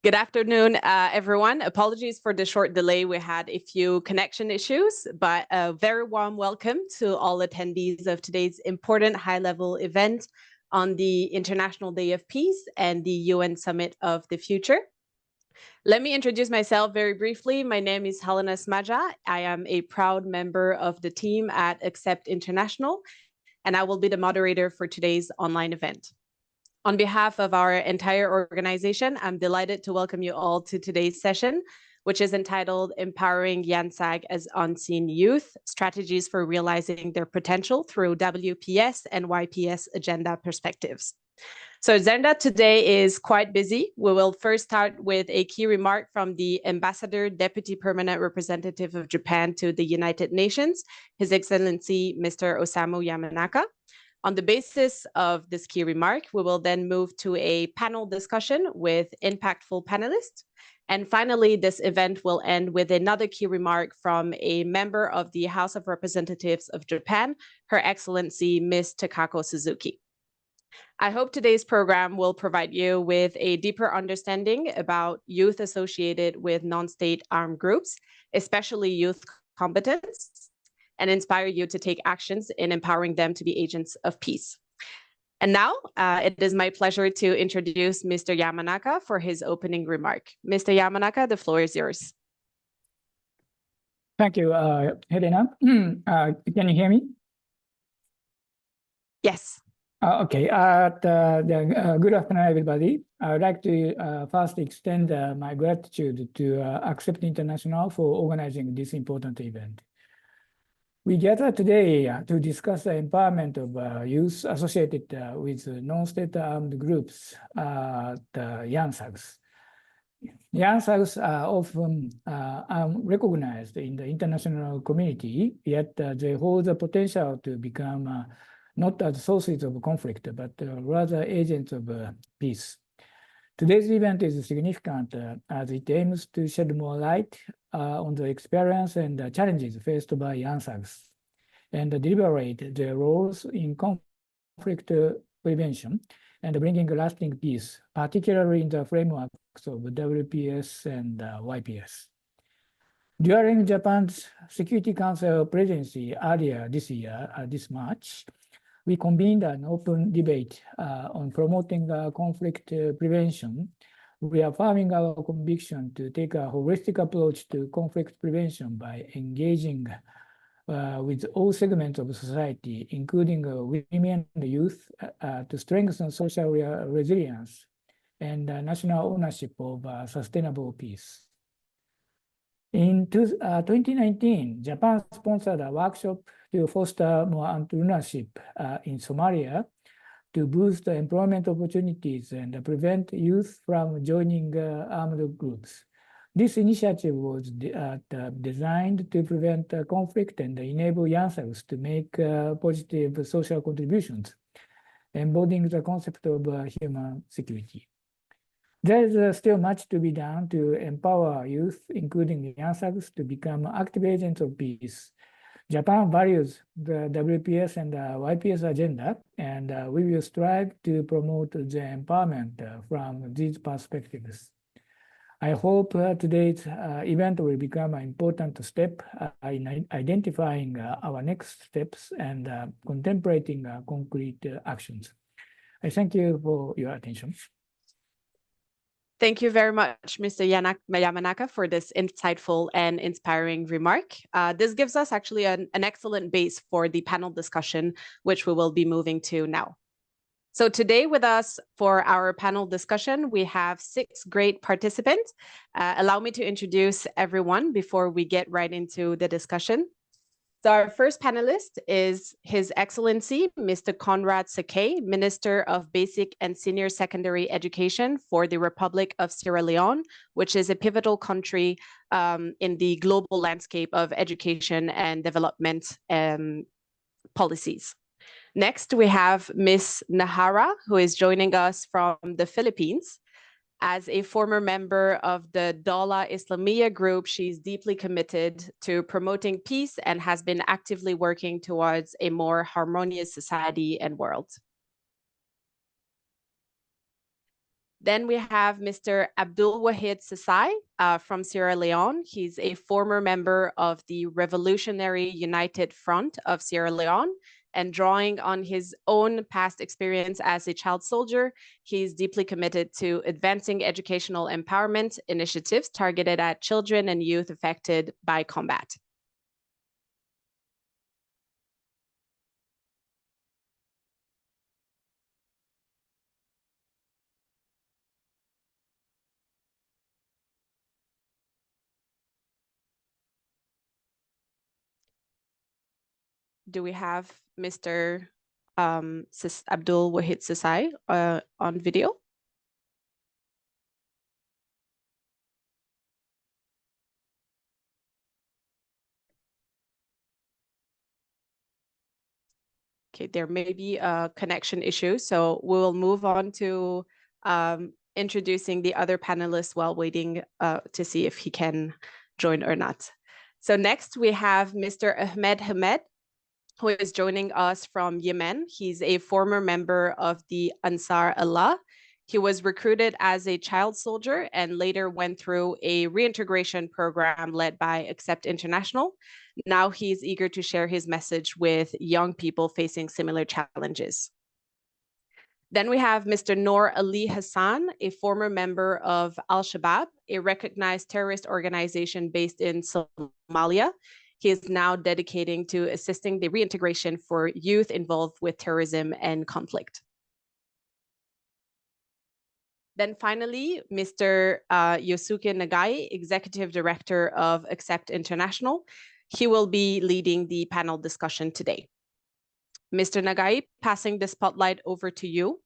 Good afternoon, everyone. Apologies for the short delay. We had a few connection issues, but a very warm welcome to all attendees of today's important high-level event on the International Day of Peace and the UN Summit of the Future. Let me introduce myself very briefly. My name is Helena Smaja. I am a proud member of the team at Accept International, and I will be the moderator for today's online event. On behalf of our entire organization, I'm delighted to welcome you all to today's session, which is entitled Empowering YANSAG as Unseen Youth, Strategies for Realizing Their Potential Through WPS and YPS Agenda Perspectives. So agenda today is quite busy. We will first start with a key remark from the Ambassador, Deputy Permanent Representative of Japan to the United Nations, His Excellency Mr. Osamu Yamanaka. On the basis of this key remark, we will then move to a panel discussion with impactful panelists. And finally, this event will end with another key remark from a member of the House of Representatives of Japan, Her Excellency Ms. Takako Suzuki. I hope today's program will provide you with a deeper understanding about youth associated with non-state armed groups, especially youth combatants, and inspire you to take actions in empowering them to be agents of peace. And now it is my pleasure to introduce Mr. Yamanaka for his opening remark. Mr. Yamanaka, the floor is yours. Thank you, Helena. Can you hear me? Yes. Okay. Good afternoon, everybody. I would like to first extend my gratitude to Accept International for organizing this important event. We gather today to discuss the empowerment of youth associated with non-state armed groups, the YANSAGs. YANSAGs are often recognized in the international community, yet they hold the potential to become not as sources of conflict, but rather agents of peace. Today's event is significant as it aims to shed more light on the experience and the challenges faced by YANSAGs and deliberate their roles in conflict prevention and bringing lasting peace, particularly in the frameworks of WPS and YPS. During Japan's Security Council presidency earlier this March, we convened an open debate on promoting conflict prevention, reaffirming our conviction to take a holistic approach to conflict prevention by engaging with all segments of society, including women and youth, to strengthen social resilience and national ownership of sustainable peace. In 2019, Japan sponsored a workshop to foster more entrepreneurship in Somalia to boost employment opportunities and prevent youth from joining armed groups. This initiative was designed to prevent conflict and enable YANSAGs to make positive social contributions, embodying the concept of human security. There is still much to be done to empower youth, including YANSAGs, to become active agents of peace. Japan values the WPS and YPS agenda, and we will strive to promote the empowerment from these perspectives. I hope today's event will become an important step in identifying our next steps and contemplating concrete actions. I thank you for your attention. Thank you very much, Mr. Yamanaka, for this insightful and inspiring remark. This gives us actually an excellent base for the panel discussion, which we will be moving to now. So today with us for our panel discussion, we have 6 great participants. Allow me to introduce everyone before we get right into the discussion. So our first panelist is His Excellency, Mr. Conrad Sakay, Minister of Basic and Senior Secondary Education for the Republic of Sierra Leone, which is a pivotal country in the global landscape of education and development policies. Next, we have Ms. Nahara, who is joining us from the Philippines. As a former member of the Dawla Islamiyya group, she's deeply committed to promoting peace and has been actively working towards a more harmonious society and world. Then we have Mr. Abdul Wahid Sasai from Sierra Leone. He's a former member of the Revolutionary United Front of Sierra Leone. And drawing on his own past experience as a child soldier, he's deeply committed to advancing educational empowerment initiatives targeted at children and youth affected by combat. Do we have Mr. Abdul Wahid Sasai on video? Okay, there may be a connection issue, so we'll move on to introducing the other panelists while waiting to see if he can join or not. So next we have Mr. Ahmed Hamed, who is joining us from Yemen. He's a former member of the Ansar Allah. He was recruited as a child soldier and later went through a reintegration program led by Accept International. Now he's eager to share his message with young people facing similar challenges. Then we have Mr. Noor Ali Hassan, a former member of Al-Shabaab, a recognized terrorist organization based in Somalia. He is now dedicating to assisting the reintegration for youth involved with terrorism and conflict. Then finally, Mr. Yosuke Nagai, Executive Director of Accept International. He will be leading the panel discussion today. Mr. Nagai, passing the spotlight over to you.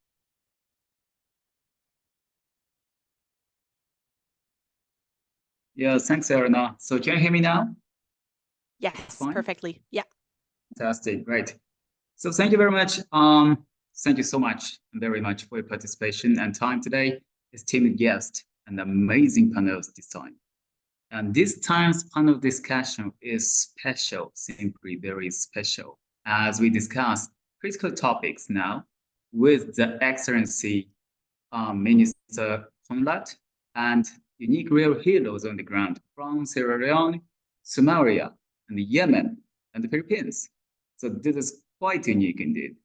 Yeah, thanks, Erna. So can you hear me now? Yes, perfectly. Yeah. Fantastic, great. So thank you very much. Thank you so much very much for your participation and time today. Esteemed guest and amazing panels this time. And this time's panel discussion is special, simply very special, as we discuss critical topics now with the Excellency Minister Conrad and unique real heroes on the ground from Sierra Leone, Somalia, and Yemen, and the Philippines. So this is quite unique indeed.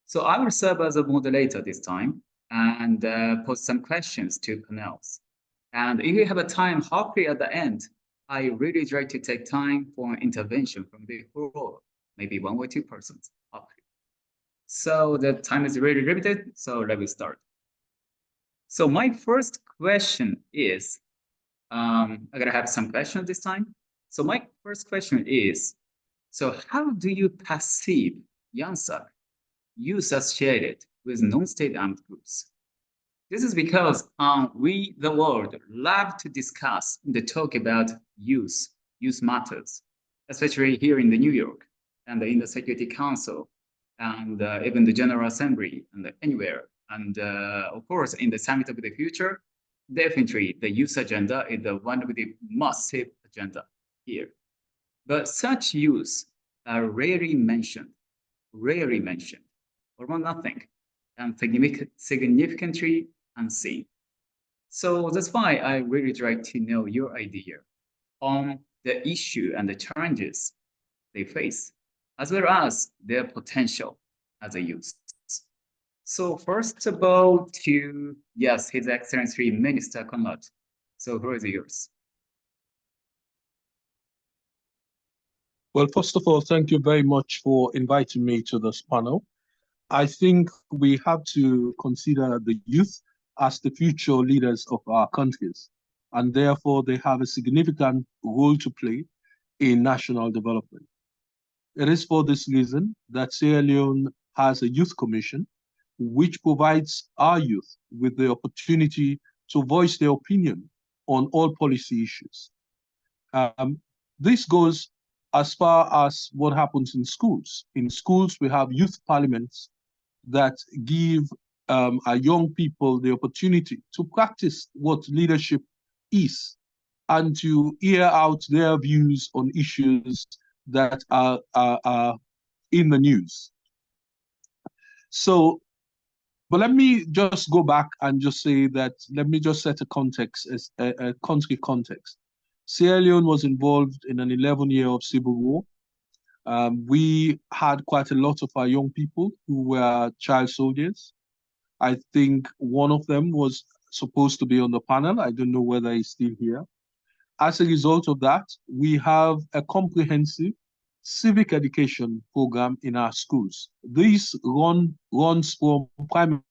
So I will serve as a moderator this time and pose some questions to panels. And if you have a time, hopefully at the end, I really try to take time for an intervention from the floor, maybe 1 or 2 persons, hopefully. So the time is really limited, so let me start. So my first question is, I'm gonna have some questions this time. So my first question is, so how do you perceive YANSAG use associated with non-state armed groups? This is because we, the world, love to discuss and talk about use matters, especially here in the New York and in the Security Council and even the General Assembly and anywhere. And of course, in the Summit of the Future, definitely the use agenda is the one with the massive agenda here. But such use are rarely mentioned, or nothing, and significantly unseen. So that's why I really try to know your idea on the issue and the challenges they face, as well as their potential as a use. So first of all, to, yes, His Excellency Minister Conrad. So who is yours? Well, first of all, thank you very much for inviting me to this panel. I think we have to consider the youth as the future leaders of our countries, and therefore they have a significant role to play in national development. It is for this reason that Sierra Leone has a youth commission, which provides our youth with the opportunity to voice their opinion on all policy issues. This goes as far as what happens in schools. In schools, we have youth parliaments that give our young people the opportunity to practice what leadership is and to hear out their views on issues that are in the news. So But let me just go back and just say that, let me just set a context, as a country context. Sierra Leone was involved in an 11-year of civil war. We had quite a lot of our young people who were child soldiers. I think one of them was supposed to be on the panel. I don't know whether he's still here. As a result of that, we have a comprehensive civic education program in our schools. This runs from primary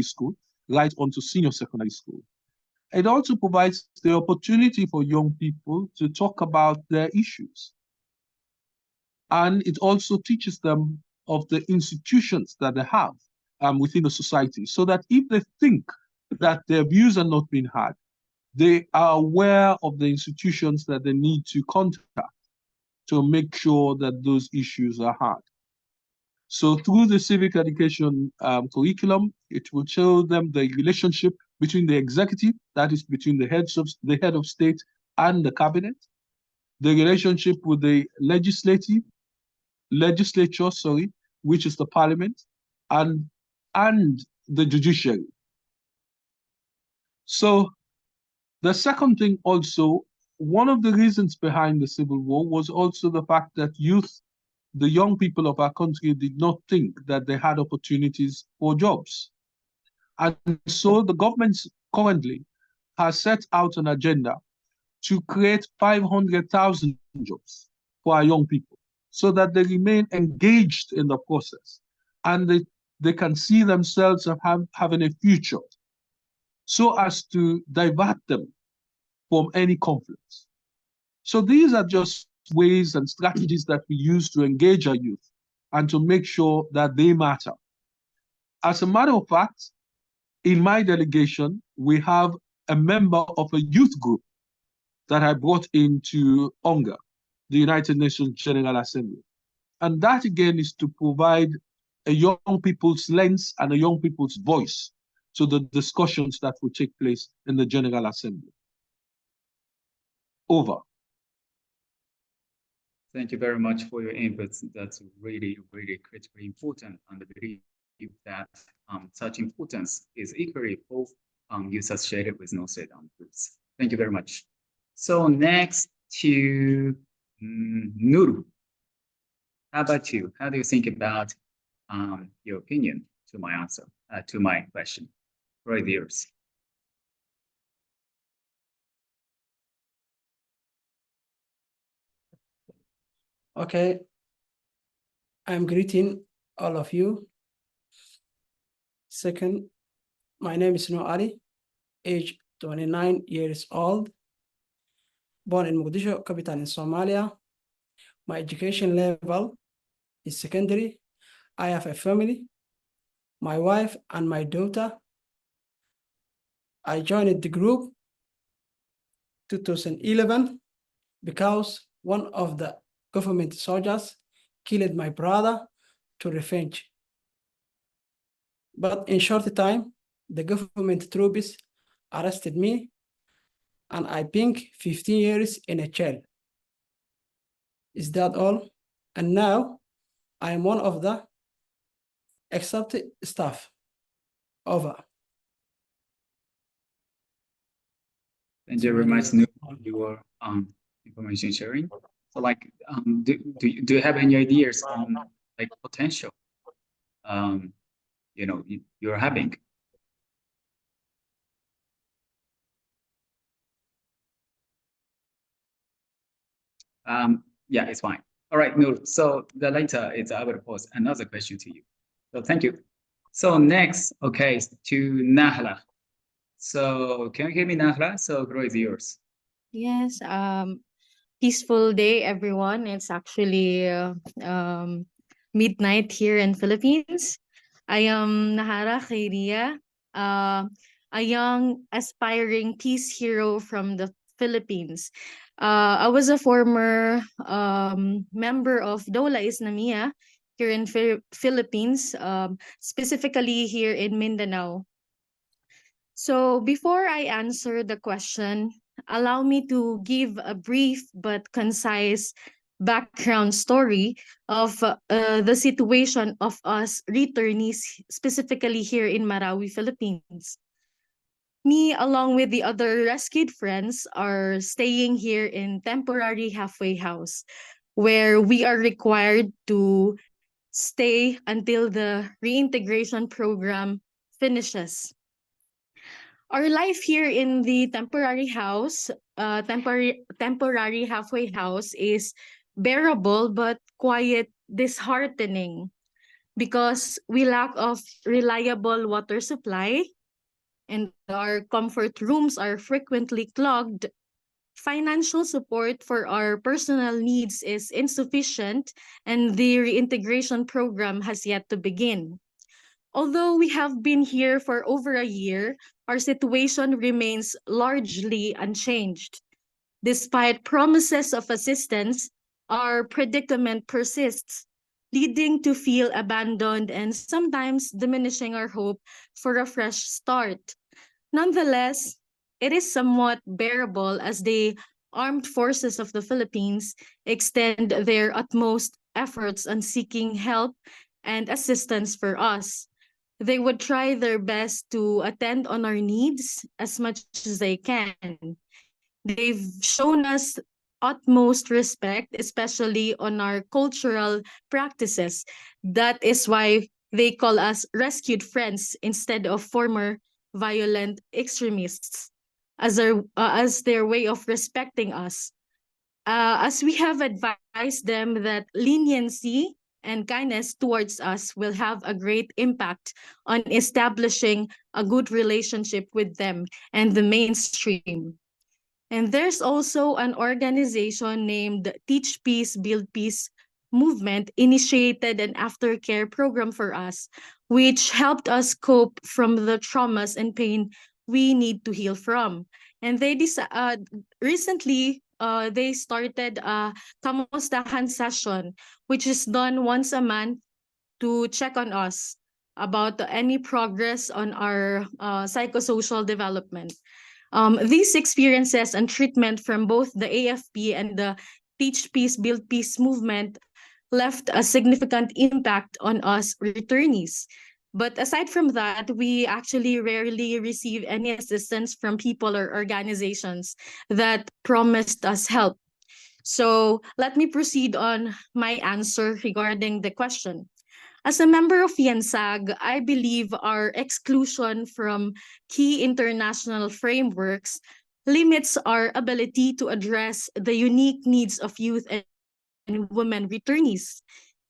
school right onto senior secondary school. It also provides the opportunity for young people to talk about their issues. And it also teaches them of the institutions that they have within the society, so that if they think that their views are not being heard, they are aware of the institutions that they need to contact to make sure that those issues are heard. So through the civic education curriculum, it will show them the relationship between the executive, that is between the head of state and the cabinet, the relationship with the legislature, which is the parliament, and the judiciary. So the second thing also, one of the reasons behind the Civil War was also the fact that the young people of our country did not think that they had opportunities for jobs. And so the government currently has set out an agenda to create 500,000 jobs for our young people so that they remain engaged in the process and they can see themselves having a future, so as to divert them from any conflicts. So these are just ways and strategies that we use to engage our youth and to make sure that they matter. As a matter of fact, in my delegation, we have a member of a youth group that I brought into UNGA, the United Nations General Assembly. And that again is to provide a young people's lens and a young people's voice to the discussions that will take place in the General Assembly. Over. Thank you very much for your inputs. That's really, really critically important. And I believe that such importance is equally both youth associated with non-state armed groups. Thank you very much. So next to Nuru. How about you? How do you think about your opinion to my answer, to my question? Right, yours. Okay, I'm greeting all of you. Second, my name is No Ali, age 29 years old, born in Mogadishu, capital in Somalia. My education level is secondary. I have a family, my wife and my daughter. I joined the group 2011 because one of the government soldiers killed my brother to revenge. But in short time, the government troops arrested me and I think 15 years in a jail. Is that all? And now I am one of the accepted staff. Over. Thank you very much, Nuru, for your information sharing. So, like, do you have any ideas on like potential, you're having? Yeah, it's fine. All right, Nuru. So the later is I will pose another question to you. So thank you. So next, okay, to Nahla. So can you hear me, Nahla? So the floor is yours. Yes, peaceful day, everyone. It's actually midnight here in Philippines. I am Nahara Khairia, a young aspiring peace hero from the Philippines. I was a former member of Dola Islamia here in Philippines, specifically here in Mindanao. So before I answer the question, allow me to give a brief but concise background story of the situation of us returnees, specifically here in Marawi, Philippines. Me, along with the other rescued friends, are staying here in temporary halfway house, where we are required to stay until the reintegration program finishes. Our life here in the temporary house, temporary halfway house, is bearable but quite disheartening because we lack of reliable water supply and our comfort rooms are frequently clogged. Financial support for our personal needs is insufficient, and the reintegration program has yet to begin. Although we have been here for over a year, our situation remains largely unchanged. Despite promises of assistance, our predicament persists, leading to feel abandoned and sometimes diminishing our hope for a fresh start. Nonetheless, it is somewhat bearable as the armed forces of the Philippines extend their utmost efforts on seeking help and assistance for us. They would try their best to attend on our needs as much as they can. They've shown us utmost respect, especially on our cultural practices. That is why they call us rescued friends instead of former violent extremists, as their way of respecting us. As we have advised them that leniency and kindness towards us will have a great impact on establishing a good relationship with them and the mainstream. And there's also an organization named Teach Peace, Build Peace movement initiated an aftercare program for us, which helped us cope from the traumas and pain we need to heal from. And recently, they started a kamustahan session, which is done once a month to check on us about any progress on our psychosocial development. These experiences and treatment from both the AFP and the Teach Peace, Build Peace movement left a significant impact on us returnees. But aside from that, we actually rarely receive any assistance from people or organizations that promised us help. So let me proceed on my answer regarding the question. As a member of YANSAG, I believe our exclusion from key international frameworks limits our ability to address the unique needs of youth and women returnees.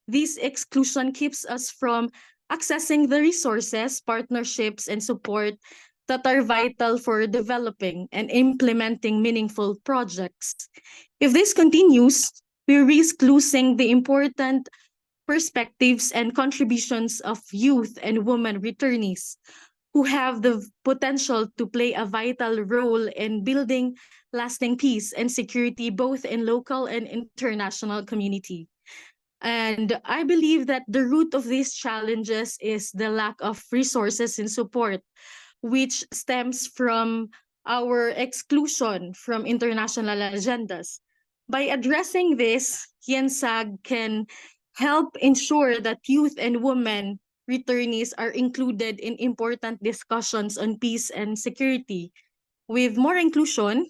This exclusion keeps us from accessing the resources, partnerships, and support that are vital for developing and implementing meaningful projects. If this continues, we risk losing the important perspectives and contributions of youth and women returnees who have the potential to play a vital role in building lasting peace and security both in local and international community. And I believe that the root of these challenges is the lack of resources and support, which stems from our exclusion from international agendas. By addressing this, YANSAG can help ensure that youth and women returnees are included in important discussions on peace and security. With more inclusion,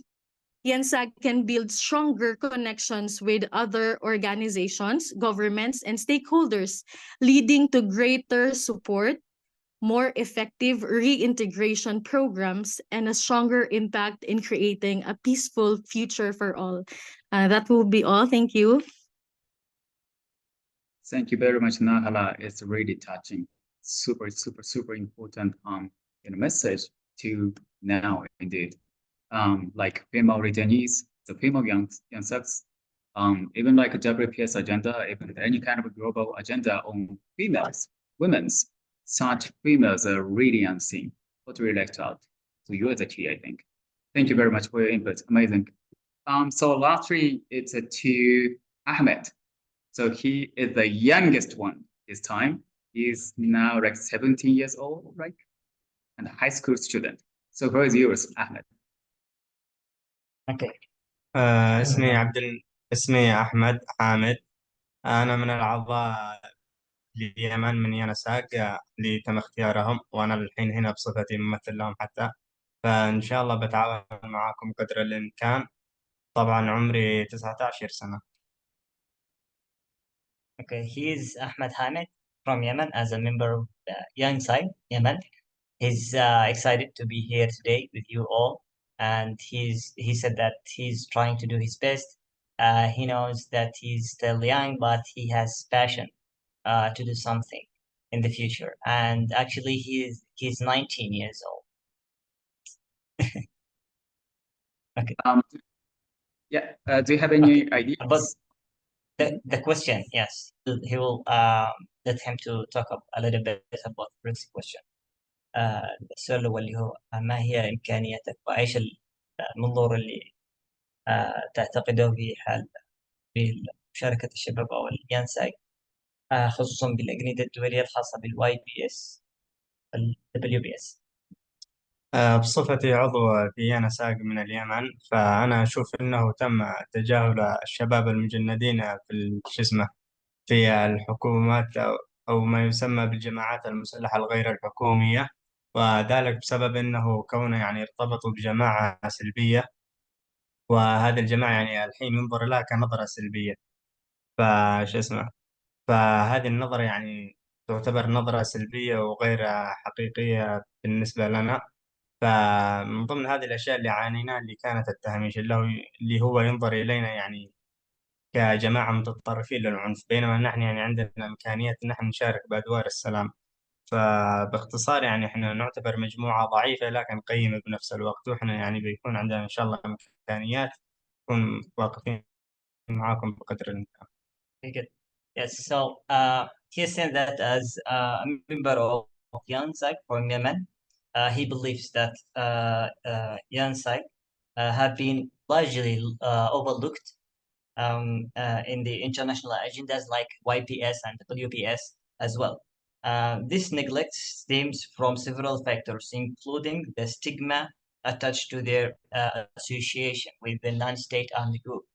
YANSAG can build stronger connections with other organizations, governments, and stakeholders, leading to greater support, more effective reintegration programs, and a stronger impact in creating a peaceful future for all. That will be all. Thank you. Thank you very much, Nahala. It's really touching. Super, super, super important message to now indeed. Like female returnees, the female YANSAGs, even like a WPS agenda, even any kind of global agenda on females, women's, such females are really unseen. What really left out. So you are the key, I think. Thank you very much for your input. Amazing. So lastly, it's to Ahmed. So he is the youngest one this time. He's now like 17 years old, right? And a high school student. So where is yours, Ahmed? Okay. اسمي عبد اسمي أحمد حامد. أنا من الأعضاء اليمن من يانساج اللي تم اختيارهم، وأنا الحين هنا بصفتي ممثل لهم حتى. فإن شاء الله بتعاون معاكم قدر الإمكان. طبعا عمري 19 سنة. Okay, he is Ahmed Hamid from Yemen as a member of YANSAG, Yemen. He's excited to be here today with you all, and he said that he's trying to do his best. He knows that he's still young, but he has passion to do something in the future. And actually, he's 19 years old. Okay. Yeah. Do you have any ideas? But the question, yes, he will let him to talk a little bit about Rick's question. السؤال الأول اللي هو ما هي إمكانياتك وإيش المنظور اللي تعتقده في حال مشاركة الشباب أو اليانساج، خصوصا بالأجندة الدولية الخاصة بالواي بي اس الدبليو بي اس. بصفتي عضو في يانساج من اليمن، فأنا أشوف أنه تم تجاهل الشباب المجندين في شو اسمه في الحكومات أو ما يسمى بالجماعات المسلحة الغير الحكومية، وذلك بسبب أنه كونه يعني ارتبطوا بجماعة سلبية، وهذه الجماعة يعني الحين ينظر لها كنظرة سلبية. فش اسمه فهذه النظرة يعني تعتبر نظرة سلبية وغير حقيقية بالنسبة لنا. فمن ضمن هذه الأشياء اللي عانيناها اللي كانت التهميش اللي هو ينظر إلينا يعني كجماعة متطرفين للعنف، بينما نحن يعني عندنا إمكانية إن نحن نشارك بأدوار السلام. فباختصار يعني إحنا نعتبر مجموعة ضعيفة لكن قيمة بنفس الوقت، وإحنا يعني بيكون عندنا إن شاء الله إمكانيات نكون واقفين معاكم بقدر الإمكان. Okay, good. Yes, so he said that as a member of YANSAG from Yemen, he believes that YANSAG have been largely overlooked in the international agendas like YPS and WPS as well. This neglect stems from several factors, including the stigma attached to their association with the non-state armed group.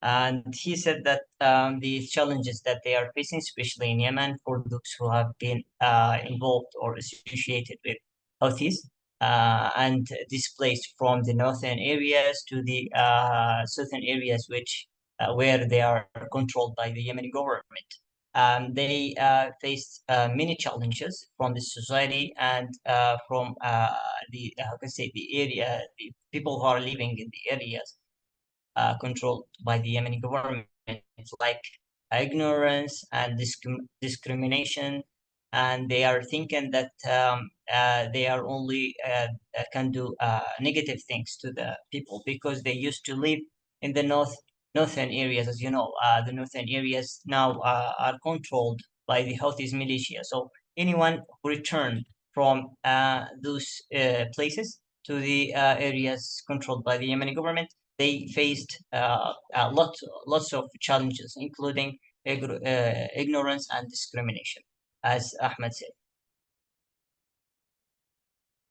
And he said that the challenges that they are facing, especially in Yemen, for those who have been involved or associated with Houthis and displaced from the northern areas to the southern areas, where they are controlled by the Yemeni government. They faced many challenges from the society and from the people who are living in the areas controlled by the Yemeni government, like ignorance and discrimination. And they are thinking that they are only can do negative things to the people because they used to live in the northern areas. As you know, the northern areas now are controlled by the Houthis militia. So anyone who returned from those places to the areas controlled by the Yemeni government, they faced lots of challenges, including ignorance and discrimination, as Ahmed said.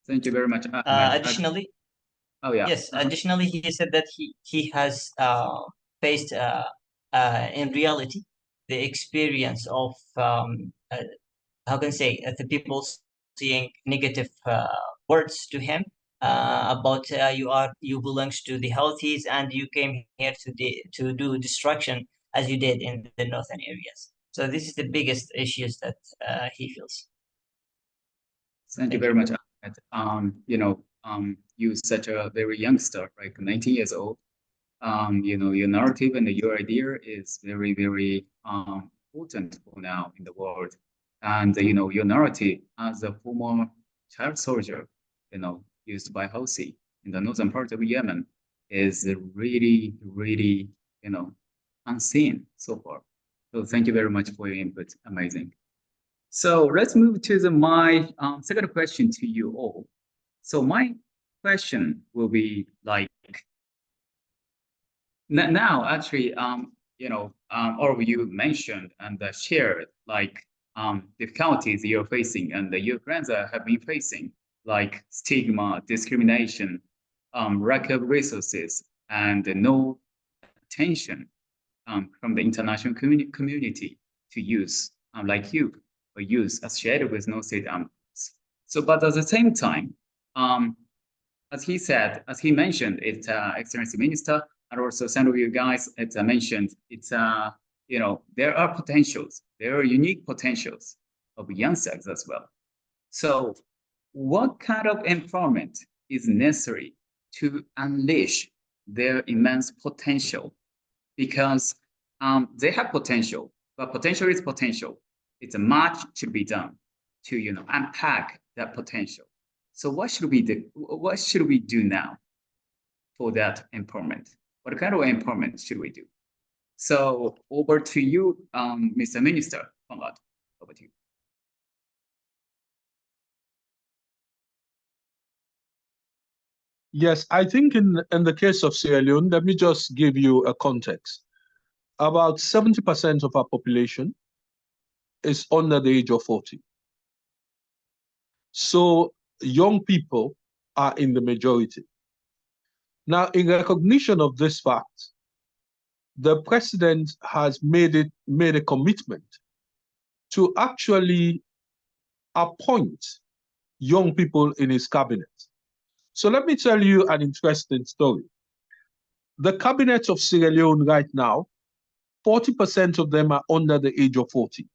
Thank you very much, Ahmed. Additionally, oh yeah. Yes, additionally, he said that he has faced in reality the experience of how can I say the people saying negative words to him about you belongs to the Houthis and you came here to do destruction as you did in the northern areas. So this is the biggest issues that he feels. Thank you very much, Ahmed. You're such a very youngster, like 19 years old. Your narrative and your idea is very, very important for now in the world. And your narrative as a former child soldier, used by Houthi in the northern part of Yemen is really, really, unseen so far. So thank you very much for your input. Amazing. So let's move to my second question to you all. So my question will be like, now actually, all of you mentioned and shared like difficulties you're facing and your friends have been facing, like stigma, discrimination, lack of resources, and no attention from the international community to use, like you, or use associated with no state. So, but at the same time, as he said, as he mentioned, it's Excellency Minister, and also some of you guys, it's mentioned, it's you know, there are potentials, there are unique potentials of YANSAGs as well. So, what kind of empowerment is necessary to unleash their immense potential? Because they have potential, but potential is potential. It's a much to be done to, you know, unpack that potential. So what should we do? What should we do now for that empowerment? What kind of empowerment should we do? So over to you, Mr. Minister. Over to you. Yes, I think in the case of Sierra Leone, let me just give you a context. About 70% of our population is under the age of 40. So young people are in the majority. Now, in recognition of this fact, the president has made a commitment to actually appoint young people in his cabinet. So let me tell you an interesting story. The cabinet of Sierra Leone right now, 40% of them are under the age of 40.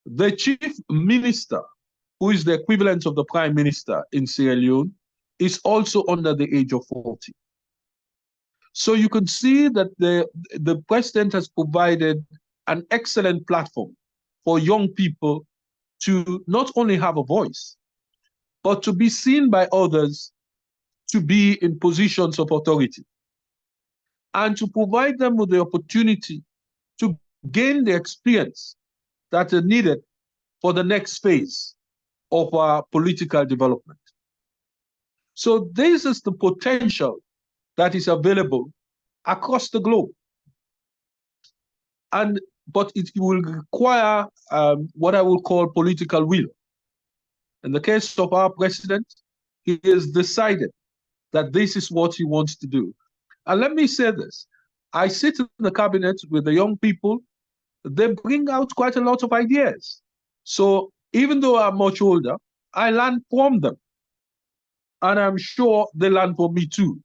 The chief minister, who is the equivalent of the prime minister in Sierra Leone, is also under the age of 40. So you can see that the president has provided an excellent platform for young people to not only have a voice, but to be seen by others to be in positions of authority, and to provide them with the opportunity to gain the experience that is needed for the next phase of our political development. So this is the potential that is available across the globe. But it will require what I will call political will. In the case of our president, he has decided that this is what he wants to do. And let me say this, I sit in the cabinet with the young people, they bring out quite a lot of ideas. So even though I'm much older, I learn from them. And I'm sure they learn from me too.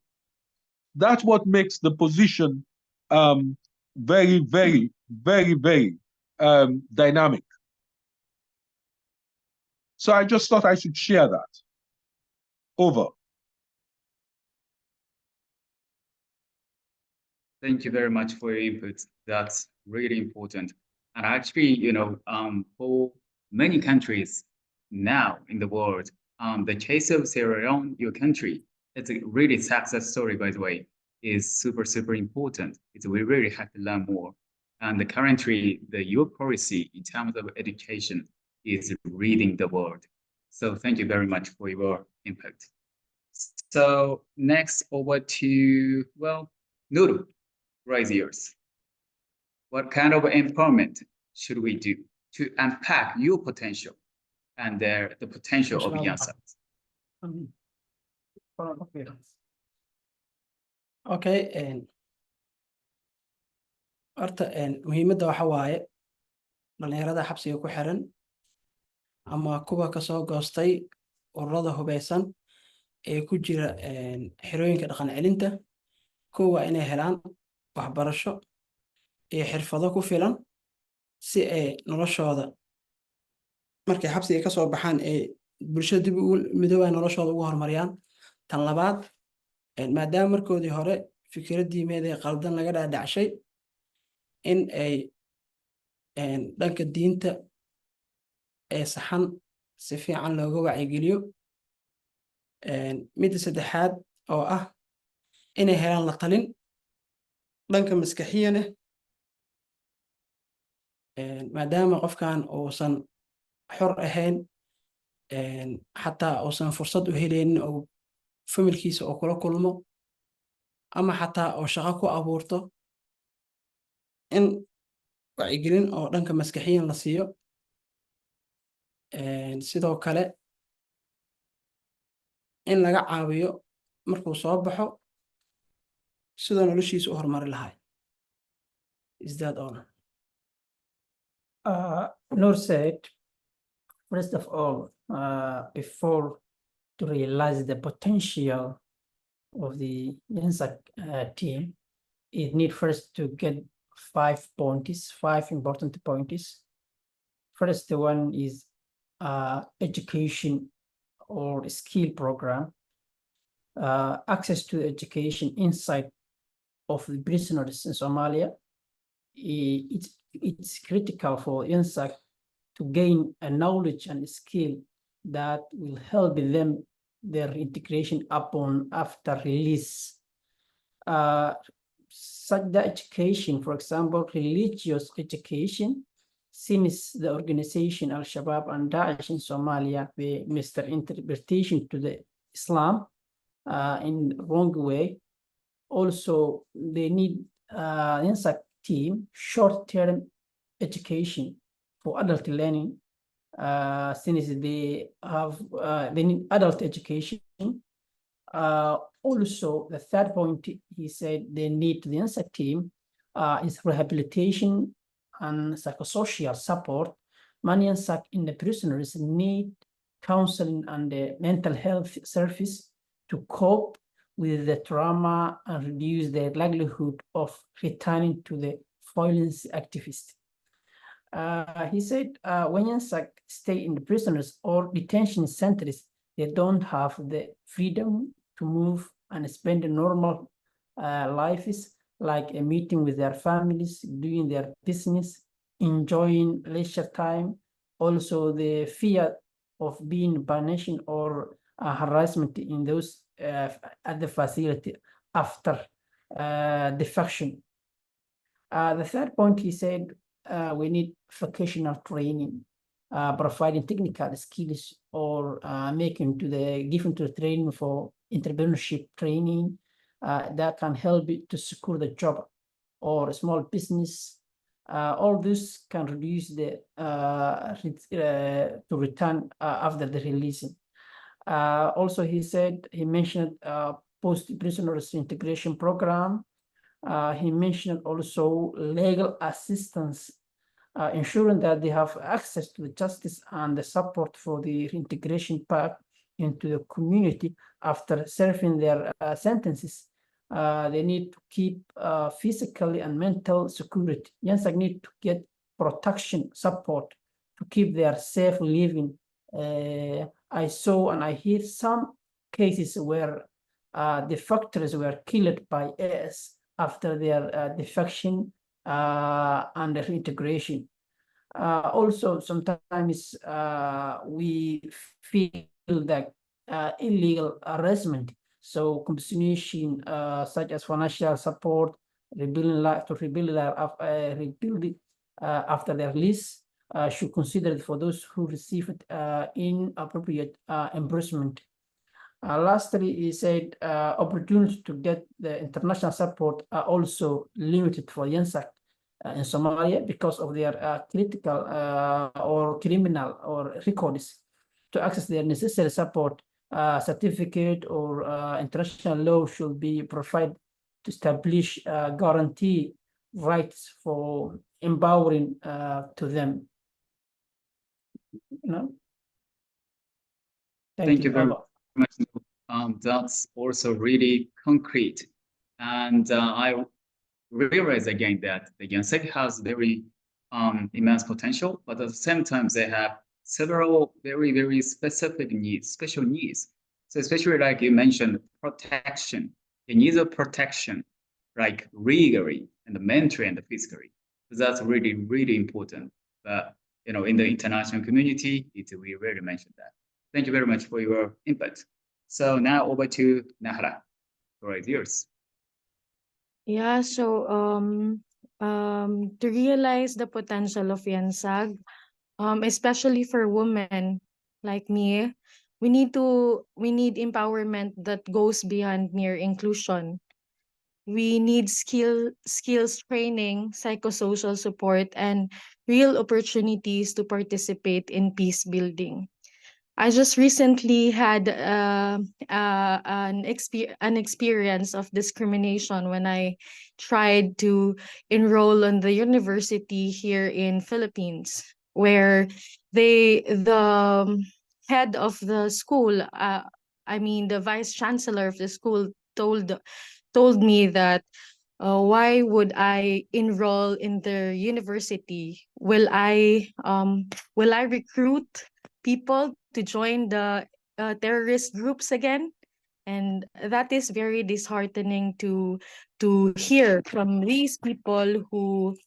That's what makes the position very, very, very, very dynamic. So I just thought I should share that. Over. Thank you very much for your input. That's really important. And actually, you know, for many countries now in the world, the case of Sierra Leone, your country, it's a really success story, by the way, is super, super important. We really have to learn more. And currently, your policy in terms of education is reading the world. So thank you very much for your input. So next over to, well, Nuru. Raise yours. What kind of empowerment should we do to unpack your potential and the potential of YANSAG? Okay, horta muhiimadda waxa waaye dhalinyarada xabsiga ku xiran ama kuwa kasoo goostay ururada hubeysan ee ku jira xerooyinka dhaqan celinta, kuwa inay helaan waxbarasho iyo xirfado ku filan si ay noloshooda markay xabsiga ka soo baxaan ee bulshada dib ugu midoobaan noloshooda ugu horumariyaan. Tan labaad, maadaama markoodii hore fikraddii meeday qaldan laga dhaadhacshay in ay dhanka diinta ee saxan si fiican looga wacyigeliyo. Midda saddexaad oo ah inay helaan la talin dhanka maskaxiyana, maadaama qofkan uusan xor ahayn, xataa uusan fursad u helaynin oo familkiisa oo kula kulmo ama xataa oo shaqo ku abuurto, in wacyigelin oo dhanka maskaxiyan la siiyo. Sidoo kale in laga caawiyo markuu soo baxo sidoo noloshiisa u horumari lahaa. Is that all? Noor said, first of all, before to realize the potential of the YANSAG team, it need first to get 5 points, 5 important points. First one is education or skill program, access to education inside of the prisoners in Somalia. It's critical for YANSAG to gain a knowledge and skill that will help them their integration after release. Such the education, for example, religious education, since the organization Al-Shabaab and Daesh in Somalia, they misinterpretation to the Islam in wrong way. Also, they need YANSAG team short-term education for adult learning, since they need adult education. Also, the third point he said they need the YANSAG team is rehabilitation and psychosocial support. Many YANSAG in the prisoners need counseling and mental health service to cope with the trauma and reduce the likelihood of returning to the violence activist. He said when YANSAG stay in the prisoners or detention centers, they don't have the freedom to move and spend normal lives, like a meeting with their families, doing their business, enjoying leisure time. Also, the fear of being punished or harassment in those at the facility after defection. The third point he said, we need vocational training, providing technical skills or given to the training for entrepreneurship training that can help to secure the job or a small business. All this can reduce the to return after the release. Also, he mentioned post-prisoners integration program. He mentioned also legal assistance, ensuring that they have access to the justice and the support for the reintegration path into the community after serving their sentences. They need to keep physically and mental security. YANSAG need to get protection support to keep their safe living. I saw and I hear some cases where defectors were killed by AS after their defection and their integration. Also, sometimes we feel that illegal harassment, so compensation such as financial support, rebuilding life to rebuild after their release should consider it for those who received inappropriate embarrassment. Lastly, he said opportunities to get the international support are also limited for YANSAG in Somalia because of their critical or criminal or records. To access their necessary support, certificate or international law should be provided to establish guarantee rights for empowering to them. Thank you very much. That's also really concrete. And I realize again that the YANSAG has very immense potential, but at the same time, they have several very, very specific needs, special needs. So especially like you mentioned, protection. It needs a protection, like legally and mentally and physically. So that's really, really important. But in the international community, we rarely mention that. Thank you very much for your input. So now over to Nahra. For yours. Yeah, so to realize the potential of YANSAG, especially for women like me, we need empowerment that goes beyond mere inclusion. We need skills training, psychosocial support, and real opportunities to participate in peace building. I just recently had an experience of discrimination when I tried to enroll in the university here in Philippines, where the head of the school, I mean the vice chancellor of the school, told me that why would I enroll in the university? Will I recruit people to join the terrorist groups again? And that is very disheartening to hear from these people who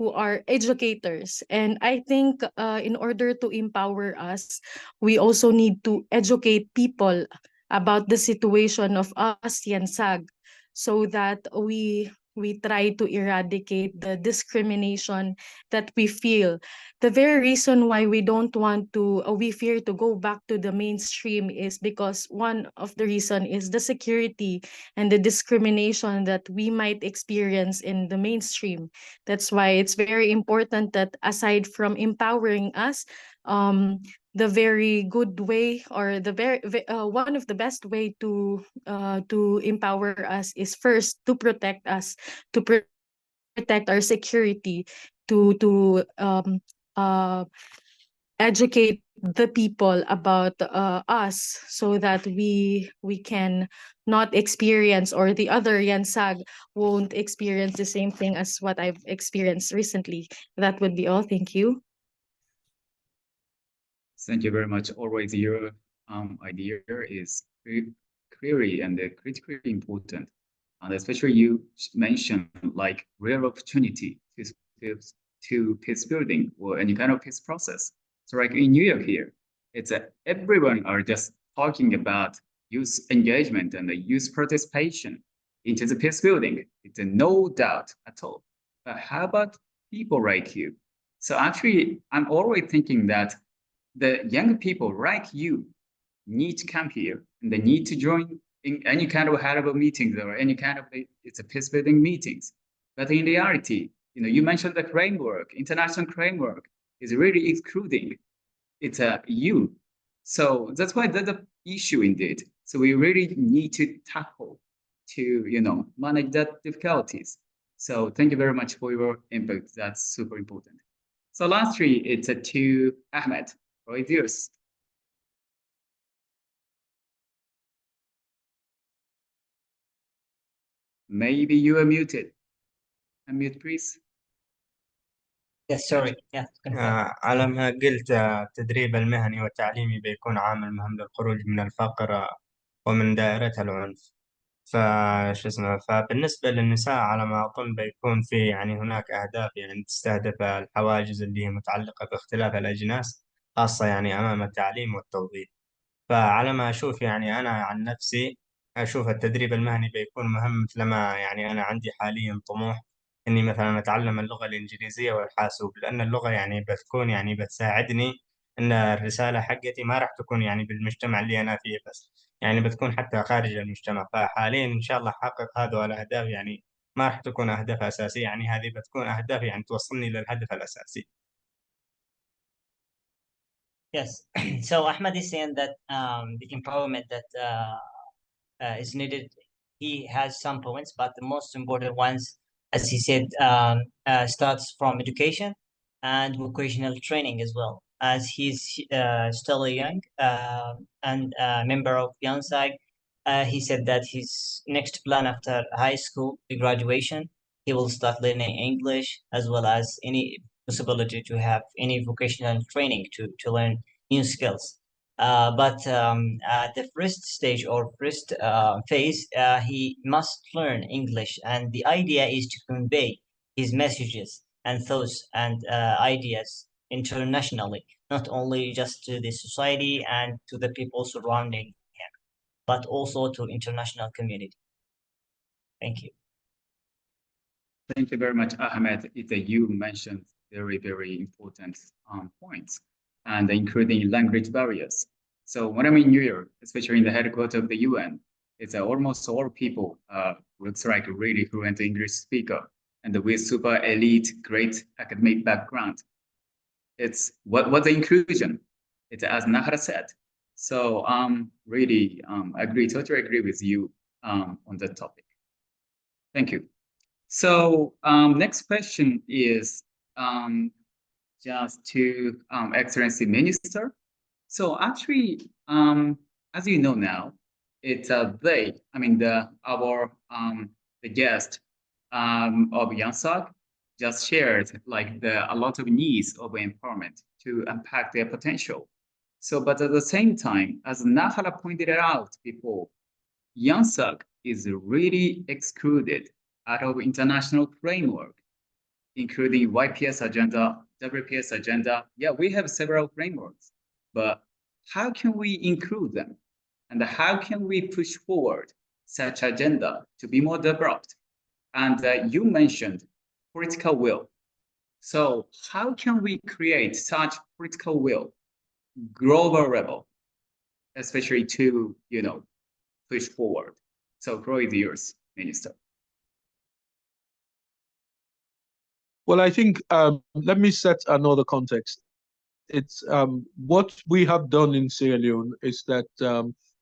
are educators. And I think in order to empower us, we also need to educate people about the situation of us, YANSAG, so that we try to eradicate the discrimination that we feel. The very reason why we don't want to, we fear to go back to the mainstream is because one of the reason is the security and the discrimination that we might experience in the mainstream. That's why it's very important that aside from empowering us, the very good way or the one of the best way to empower us is first to protect us, to protect our security, to educate the people about us, so that we can not experience, or the other YANSAG won't experience the same thing as what I've experienced recently. That would be all. Thank you. Thank you very much. Always your idea is clearly and critically important. And especially you mentioned like rare opportunity to peace building or any kind of peace process. So like in New York here, it's everyone are just talking about youth engagement and the youth participation into the peace building. It's no doubt at all. But how about people like you? So actually, I'm always thinking that the young people like you need to come here and they need to join in any kind of high-level meetings or any kind of it's a peace building meetings. But in reality, you mentioned the framework, international framework is really excluding it's you. So that's why that's the issue indeed. So we really need to tackle to manage that difficulties. So thank you very much for your input. That's super important. So lastly, it's to Ahmed. Right, yours. Maybe you are muted. Unmute, please. Yes, sorry. Yeah. على ما قلت التدريب المهني والتعليمي بيكون عامل مهم للخروج من الفقر ومن دائرة العنف. فبالنسبة للنساء على ما أظن بيكون في يعني هناك أهداف يعني تستهدف الحواجز اللي هي متعلقة باختلاف الأجناس، خاصة يعني أمام التعليم والتوظيف. فعلى ما أشوف يعني أنا عن نفسي أشوف التدريب المهني بيكون مهم، مثلما يعني أنا عندي حاليا طموح إني مثلا أتعلم اللغة الإنجليزية والحاسوب، لأن اللغة يعني بتكون يعني بتساعدني إن الرسالة حقتي ما راح تكون يعني بالمجتمع اللي أنا فيه بس، يعني بتكون حتى خارج المجتمع. فحاليا إن شاء الله أحقق هذه الأهداف، يعني ما راح تكون أهداف أساسية، يعني هذه بتكون أهداف يعني توصلني للهدف الأساسي. Yes. So Ahmad is saying that the empowerment that is needed, he has some points, but the most important ones, as he said, starts from education and vocational training as well. As he's still young and a member of YANSAG, he said that his next plan after high school graduation, he will start learning English, as well as any possibility to have any vocational training to learn new skills. But at the first stage or first phase, he must learn English, and the idea is to convey his messages and thoughts and ideas internationally, not only just to the society and to the people surrounding him, but also to international community. Thank you. Thank you very much, Ahmed. You mentioned very, very important points, and including language barriers. So when I'm in New York, especially in the headquarters of the UN, it's almost all people looks like a really fluent English speaker and with super elite, great academic background. It's what the inclusion. It's as Nahara said, So really totally agree with you on that topic. Thank you. So next question is just to Excellency Minister. So actually, as you know now, it's the guest of YANSAG just shared like a lot of needs of empowerment to unpack their potential. So, but at the same time, as Nahara pointed out before, YANSAG is really excluded out of international framework, including YPS agenda, WPS agenda. Yeah, we have several frameworks, but how can we include them? And how can we push forward such agenda to be more developed? And you mentioned political will. So how can we create such political will, global level, especially to, push forward? So floor is yours, Minister. Well, I think let me set another context. It's what we have done in Sierra Leone is that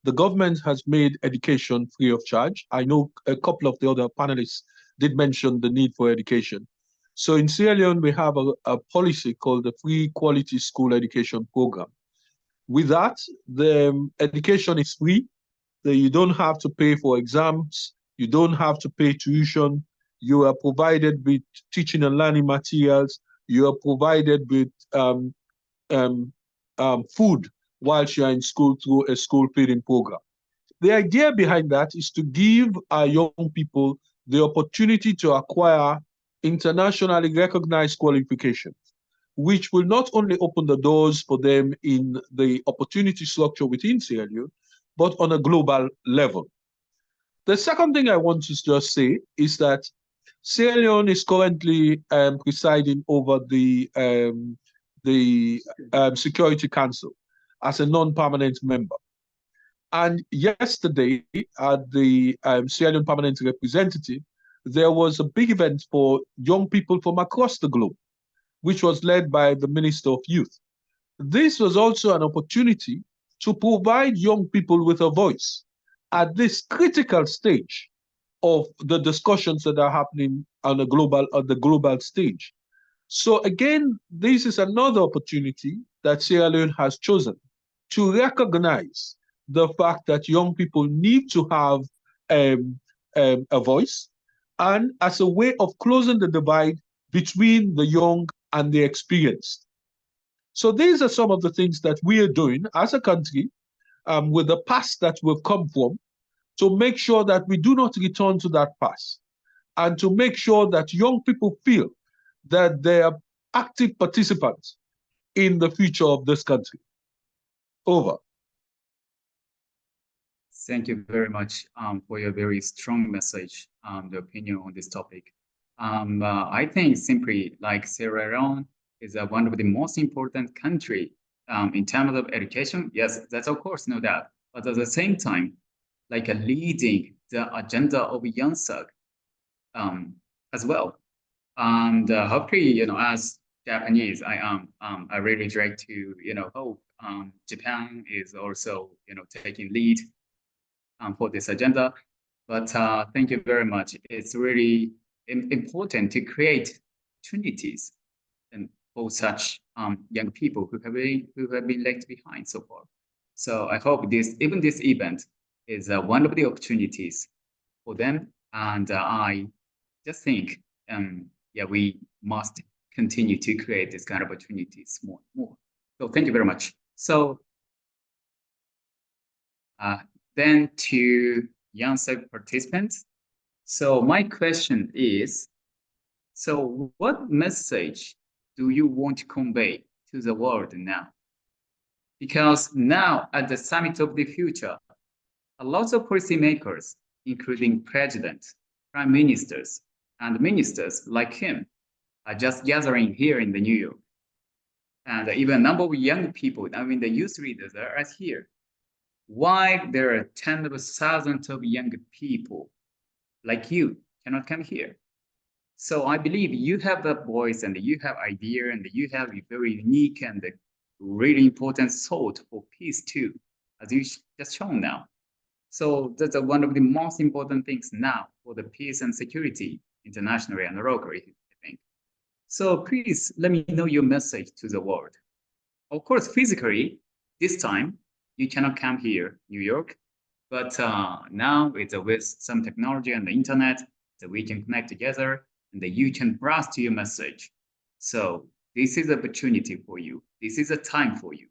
the government has made education free of charge. I know a couple of the other panelists did mention the need for education. So in Sierra Leone, we have a policy called the Free Quality School Education Program. With that, the education is free. You don't have to pay for exams. You don't have to pay tuition. You are provided with teaching and learning materials. You are provided with food whilst you are in school through a school feeding program. The idea behind that is to give our young people the opportunity to acquire internationally recognized qualifications, which will not only open the doors for them in the opportunity structure within Sierra Leone, but on a global level. The second thing I want to just say is that Sierra Leone is currently presiding over the Security Council as a non-permanent member. And yesterday at the Sierra Leone Permanent Representative, there was a big event for young people from across the globe, which was led by the Minister of Youth. This was also an opportunity to provide young people with a voice at this critical stage of the discussions that are happening on the global stage. So again, this is another opportunity that Sierra Leone has chosen to recognize the fact that young people need to have a voice, and as a way of closing the divide between the young and the experienced. So these are some of the things that we are doing as a country with the past that we've come from, to make sure that we do not return to that past, and to make sure that young people feel that they are active participants in the future of this country. Over. Thank you very much for your very strong message, the opinion on this topic. I think simply like Sierra Leone is one of the most important country in terms of education. Yes, that's of course, no doubt. But at the same time, like leading the agenda of YANSAG as well. And hopefully, as Japanese, I really like to, hope Japan is also, taking lead for this agenda. But thank you very much. It's really important to create opportunities and for such young people who have been left behind so far. So I hope this event is one of the opportunities for them. And I just think, we must continue to create this kind of opportunities more and more. So thank you very much. So then to YANSAG participants. So my question is, so what message do you want to convey to the world now? Because now at the Summit of the Future, a lot of policymakers, including presidents, prime ministers, and ministers like him, are just gathering here in the New York. And even a number of young people, the youth leaders are here. Why there are tens of thousands of young people like you cannot come here? So I believe you have that voice, and you have idea, and you have a very unique and really important thought for peace too, as you just shown now. So that's one of the most important things now for the peace and security internationally and locally, I think. So please let me know your message to the world. Of course, physically, this time you cannot come here, New York, but now it's with some technology and the internet that we can connect together and that you can blast your message. So this is an opportunity for you. This is a time for you.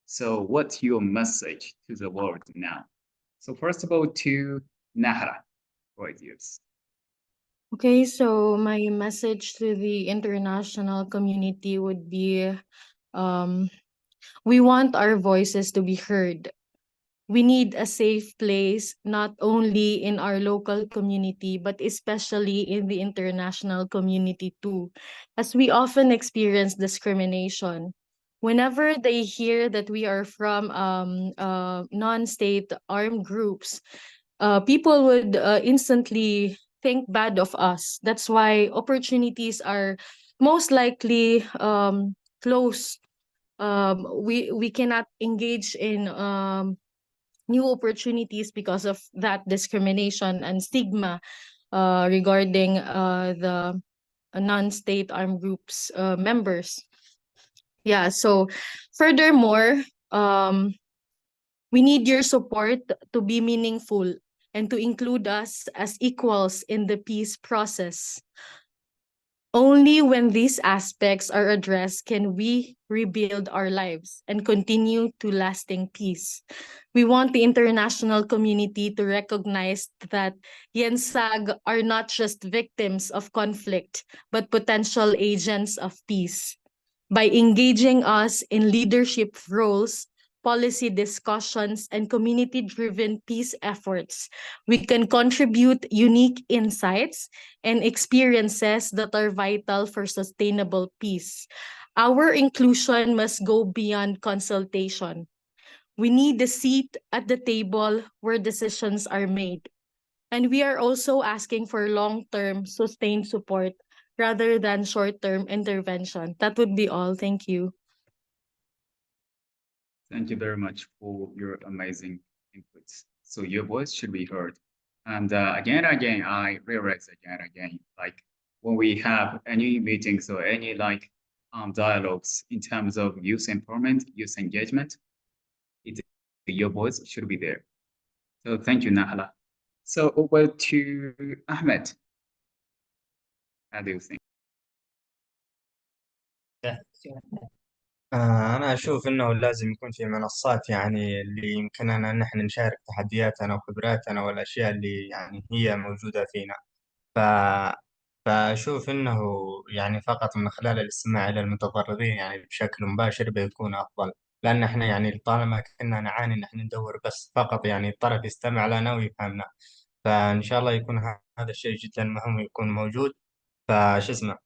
So what's your message to the world now? So first of all, to Nahara, right, yes. Okay, so my message to the international community would be we want our voices to be heard. We need a safe place, not only in our local community, but especially in the international community too, as we often experience discrimination. Whenever they hear that we are from non-state armed groups, people would instantly think bad of us. That's why opportunities are most likely closed. We cannot engage in new opportunities because of that discrimination and stigma regarding the non-state armed groups members. Yeah, so furthermore, we need your support to be meaningful and to include us as equals in the peace process. Only when these aspects are addressed can we rebuild our lives and continue to lasting peace. We want the international community to recognize that YANSAG are not just victims of conflict, but potential agents of peace. By engaging us in leadership roles, policy discussions, and community-driven peace efforts, we can contribute unique insights and experiences that are vital for sustainable peace. Our inclusion must go beyond consultation. We need a seat at the table where decisions are made. And we are also asking for long-term sustained support rather than short-term intervention. That would be all. Thank you. Thank you very much for your amazing inputs. So your voice should be heard. And again, I realize again, like when we have any meetings or any like dialogues in terms of youth empowerment, youth engagement, your voice should be there. So thank you, Nahala. So over to Ahmed. How do you think? أنا أشوف إنه لازم يكون في منصات يعني اللي يمكننا إن إحنا نشارك تحدياتنا وخبراتنا والأشياء اللي يعني هي موجودة فينا. ف... فأشوف إنه يعني فقط من خلال الاستماع إلى المتضررين يعني بشكل مباشر بيكون أفضل، لأن إحنا يعني طالما كنا نعاني إن إحنا ندور بس فقط يعني الطرف يستمع لنا ويفهمنا. فإن شاء الله يكون هذا الشيء جدا مهم ويكون موجود. فشو اسمه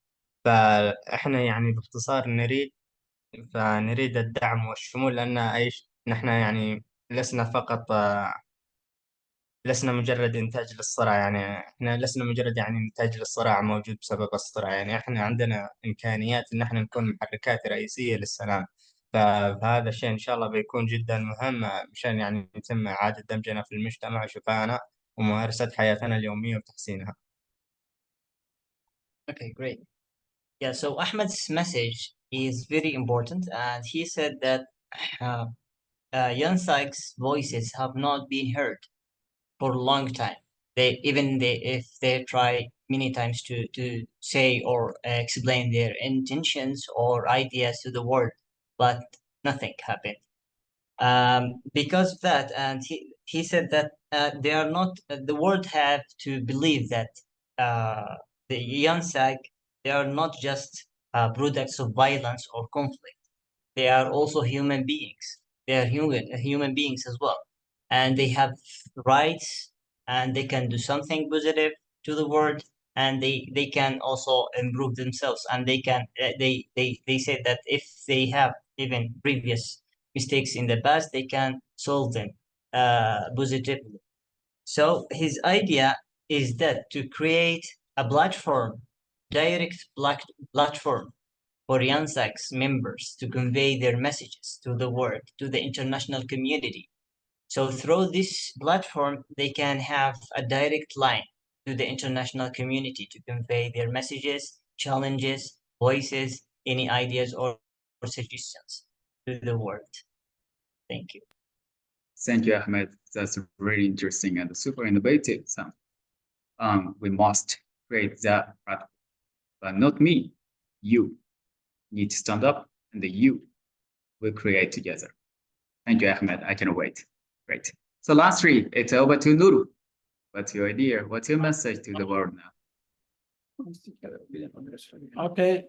فإحنا يعني باختصار نريد الدعم والشمول، لأن نحن يعني لسنا فقط لسنا مجرد إنتاج للصراع، يعني إحنا لسنا مجرد يعني إنتاج للصراع موجود بسبب الصراع، يعني إحنا عندنا إمكانيات إن إحنا نكون محركات رئيسية للسلام. فهذا الشيء إن شاء الله بيكون جدا مهم مشان يعني يتم إعادة دمجنا في المجتمع وشفائنا وممارسة حياتنا اليومية وتحسينها. Okay, great. Yeah, so Ahmed's message is very important, and he said that YANSAG's voices have not been heard for a long time. If they try many times to say or explain their intentions or ideas to the world, but nothing happened. Because of that, and he said that they are not the world have to believe that the YANSAG, they are not just products of violence or conflict. They are also human beings. They are human beings as well, and they have rights, and they can do something positive to the world, and they can also improve themselves, and they say that if they have even previous mistakes in the past, they can solve them positively. So his idea is that to create a platform, direct platform for YANSAG's members to convey their messages to the world, to the international community, So through this platform, they can have a direct line to the international community to convey their messages, challenges, voices, any ideas or suggestions to the world. Thank you. Thank you, Ahmed. That's really interesting and super innovative. So, we must create that platform, but not me. You need to stand up, and you will create together. Thank you, Ahmed. I cannot wait. Great. So lastly, it's over to Nuru. What's your idea? What's your message to the world now? Okay.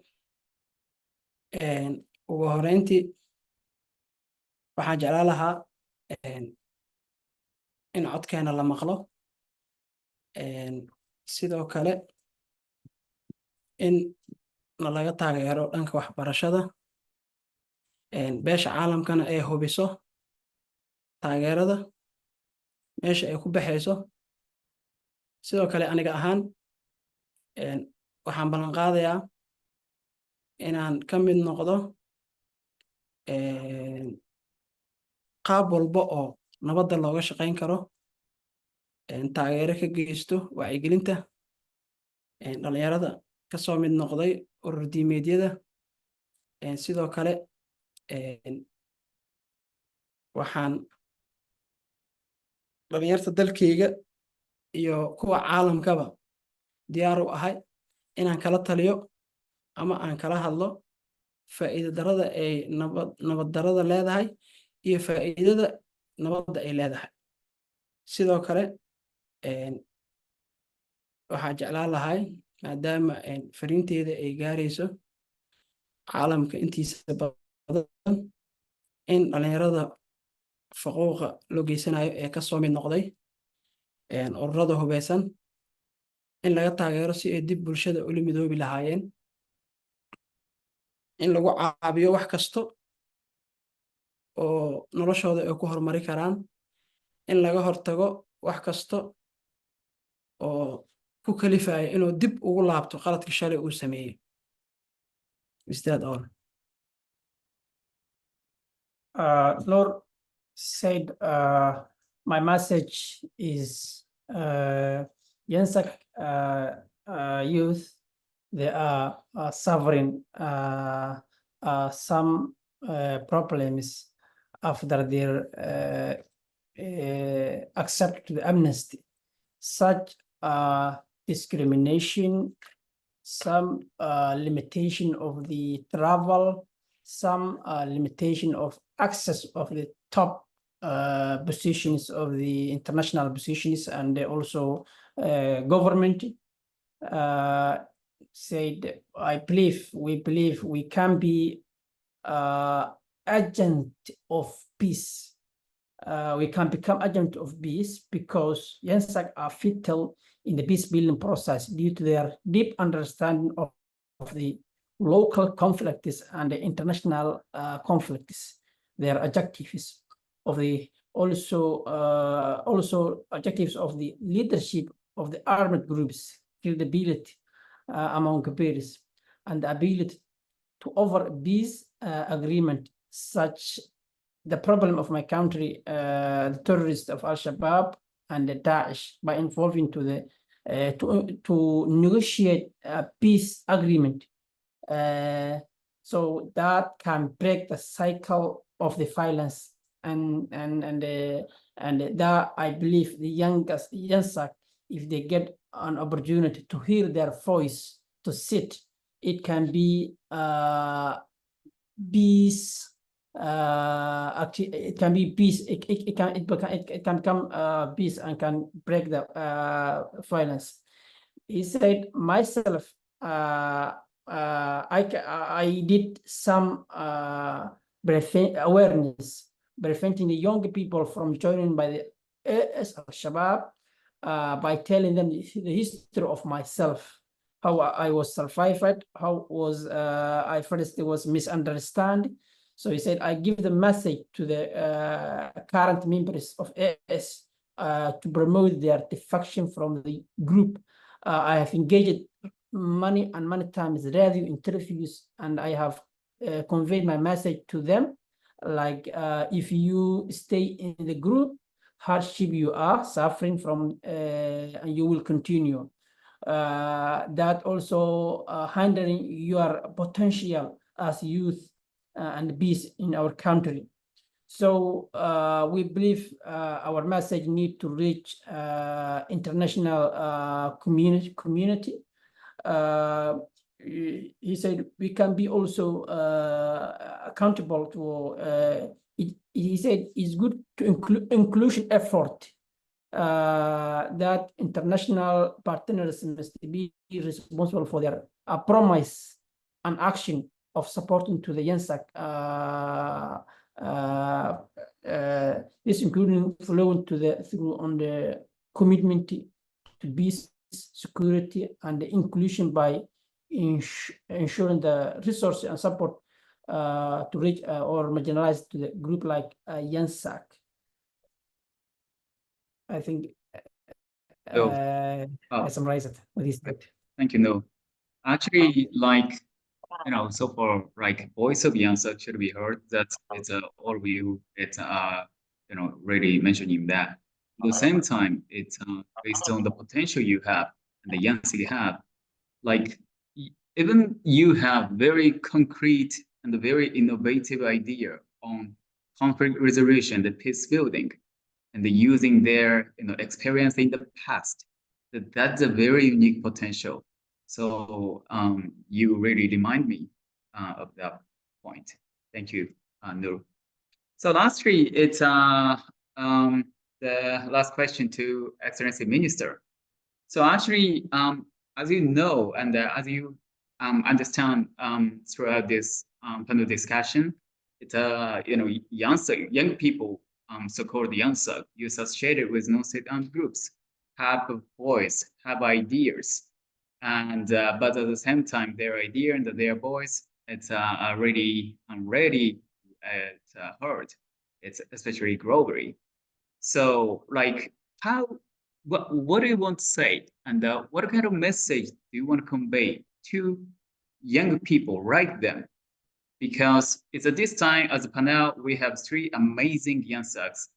Ugu horeyntii waxaan jeclaan lahaa in codkeena la maqlo, sidoo kale in nalaga taageero dhanka waxbarashada, beesha caalamkana ay hubiso taageerada meesha ay ku baxayso. Sidoo kale aniga ahaan waxaan ballan qaadayaa inaan ka mid noqdo qaab walba oo nabadda looga shaqayn karo, taageero ka geysto wacyigelinta dhalinyarada ka soo mid noqday urur diimeedyada. Sidoo kale waxaan dhalinyarta dalkayga iyo kuwa caalamkaba diyaar u ahay inaan kala taliyo ama aan kala hadlo faa'iido darada ay nabad darada leedahay iyo faa'iidada nabadda ay leedahay. Sidoo kale waxaan jeclaan lahay maadaama fariinteeda ay gaarayso caalamka intiisa badan in dhalinyarada faquuqa loo geysanayo ee ka soo mid noqday ururada hubeysan in laga taageero si ay dib bulshada ula midoobi lahaayeen, in lagu caabiyo wax kasto oo noloshooda ay ku horumari karaan, in laga hortago wax kasto oo ku kalifaya inuu dib ugu laabto qaladkii shalay uu sameeyey. Is that all? Noor said, my message is YANSAG youth, they are suffering some problems after their accept to the amnesty, such discrimination, some limitation of the travel, some limitation of access of the top positions of the international positions, and also government said, we believe we can be agent of peace. We can become agent of peace because YANSAG are vital in the peace building process due to their deep understanding of the local conflicts and the international conflicts. Their objectives of the also objectives of the leadership of the armed groups, credibility among peers, and the ability to offer peace agreement, such the problem of my country, the terrorists of Al-Shabaab and the Daesh, by involving to the to negotiate a peace agreement, so that can break the cycle of the violence, and that I believe the YANSAG, if they get an opportunity to hear their voice, to sit, it can be peace. It can be peace. It can become peace and can break the violence. He said, myself, I did some awareness, preventing the young people from joining by the Al-Shabaab by telling them the history of myself, how I was survived, how was I first was misunderstood. So he said, I give the message to the current members of AS to promote their defection from the group. I have engaged many times radio interviews, and I have conveyed my message to them, like if you stay in the group, hardship you are suffering from, and you will continue. That also hindering your potential as youth and peace in our country. So we believe our message need to reach international community. He said we can be also accountable to. He said it's good to inclusion effort. That international partners must be responsible for their promise and action of supporting to the YANSAG. This including flowing through on the commitment to peace, security, and the inclusion by ensuring the resources and support to reach or marginalized to the group like YANSAG. I think I summarized it with this. Thank you, No. Actually, like, you know, so far, like, voice of YANSAG should be heard. That it's all of you. It's you know, really mentioning that. At the same time, it's based on the potential you have and the YANSAG have. Like, even you have very concrete and a very innovative idea on conflict resolution, the peace building, and the using their, you know, experience in the past. That's a very unique potential. So you really remind me of that point. Thank you, Nur. So lastly, it's the last question to Excellency Minister. So actually, as you know, and as you understand throughout this panel discussion, it's you know, young people, so-called YANSAG, you associated with non-state-owned groups, have a voice, have ideas, and but at the same time, their idea and their voice, it's already heard. It's especially globally. So, like, what do you want to say, and what kind of message do you want to convey to young people like them? Because it's at this time as a panel, we have 3 amazing YANSAGs,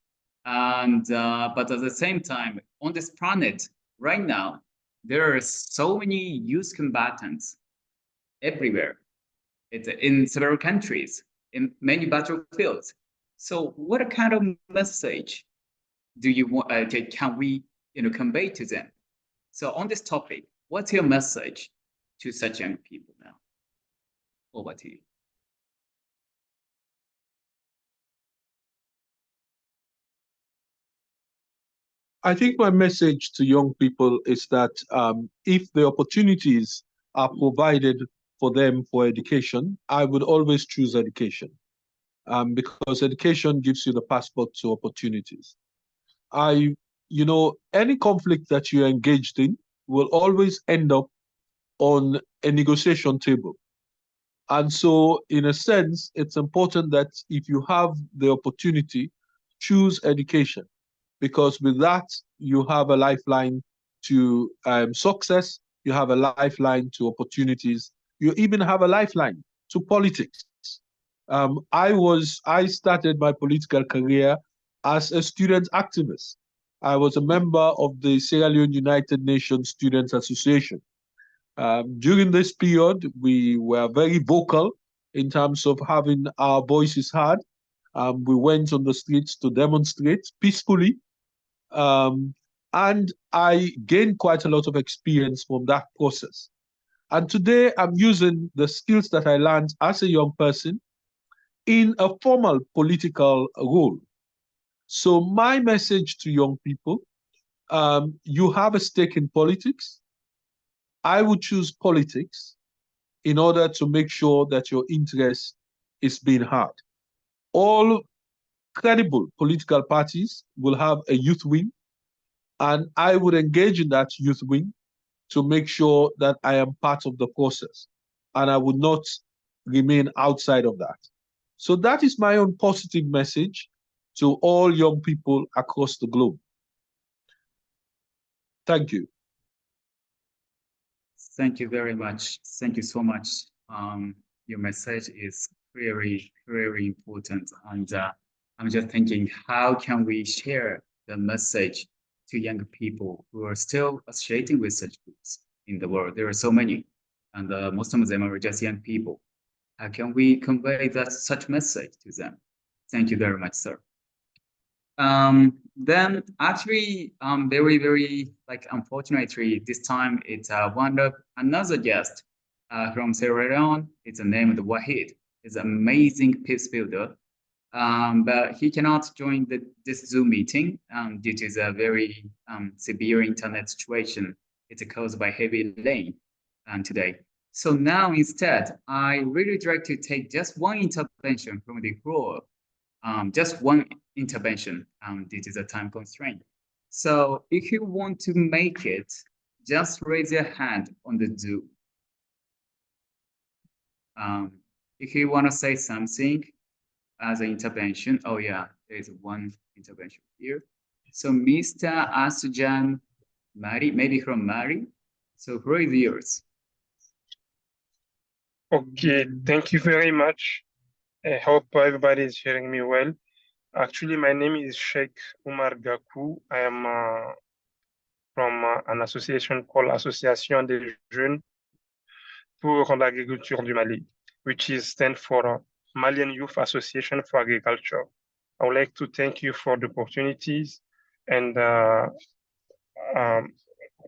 and but at the same time, on this planet right now, there are so many youth combatants everywhere. It's in several countries, in many battlefields. So, what kind of message do you want? Can we, you know, convey to them? So, on this topic, what's your message to such young people now? Over to you. I think my message to young people is that if the opportunities are provided for them for education, I would always choose education because education gives you the passport to opportunities. You know, any conflict that you're engaged in will always end up on a negotiation table. And so, in a sense, it's important that if you have the opportunity, choose education, because with that, you have a lifeline to success, you have a lifeline to opportunities, you even have a lifeline to politics. I started my political career as a student activist. I was a member of the Sierra Leone United Nations Students Association. During this period, we were very vocal in terms of having our voices heard. We went on the streets to demonstrate peacefully. And I gained quite a lot of experience from that process. And today I'm using the skills that I learned as a young person in a formal political role. So my message to young people, you have a stake in politics. I would choose politics in order to make sure that your interest is being heard. All credible political parties will have a youth wing, and I would engage in that youth wing to make sure that I am part of the process, and I would not remain outside of that. So that is my own positive message to all young people across the globe. Thank you. Thank you very much. Thank you so much. Your message is very, very important. And I'm just thinking, how can we share the message to young people who are still associating with such groups in the world. There are so many, and most of them are just young people. How can we convey that such message to them? Thank you very much, sir. Then actually, very like unfortunately this time it's another guest from Sierra Leone. It's named Wahid. He's an amazing peace builder. But he cannot join this Zoom meeting due to the very severe internet situation. It's caused by heavy rain today. So now instead, I really try to take just one intervention from the floor, just one intervention due to the time constraint. So if you want to make it, just raise your hand on the Zoom. If you want to say something as an intervention, oh yeah, there's one intervention here. So Mr. Asujan Mari, maybe from Mari. So who is yours? Okay, thank you very much. I hope everybody is hearing me well. Actually, my name is Sheikh Umar Gakou. I am from an association called Association des Jeunes pour l'Agriculture du Mali, which is stand for Malian Youth Association for Agriculture. I would like to thank you for the opportunities and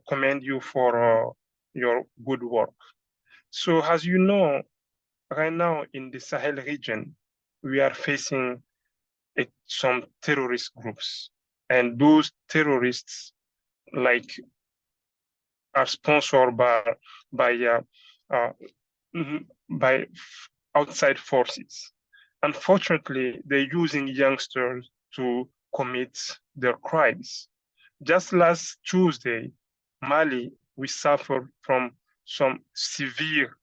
commend you for your good work. So as you know, right now in the Sahel region, we are facing some terrorist groups, and those terrorists are sponsored by outside forces. Unfortunately, they're using youngsters to commit their crimes. Just last Tuesday, Mali, we suffered from some severe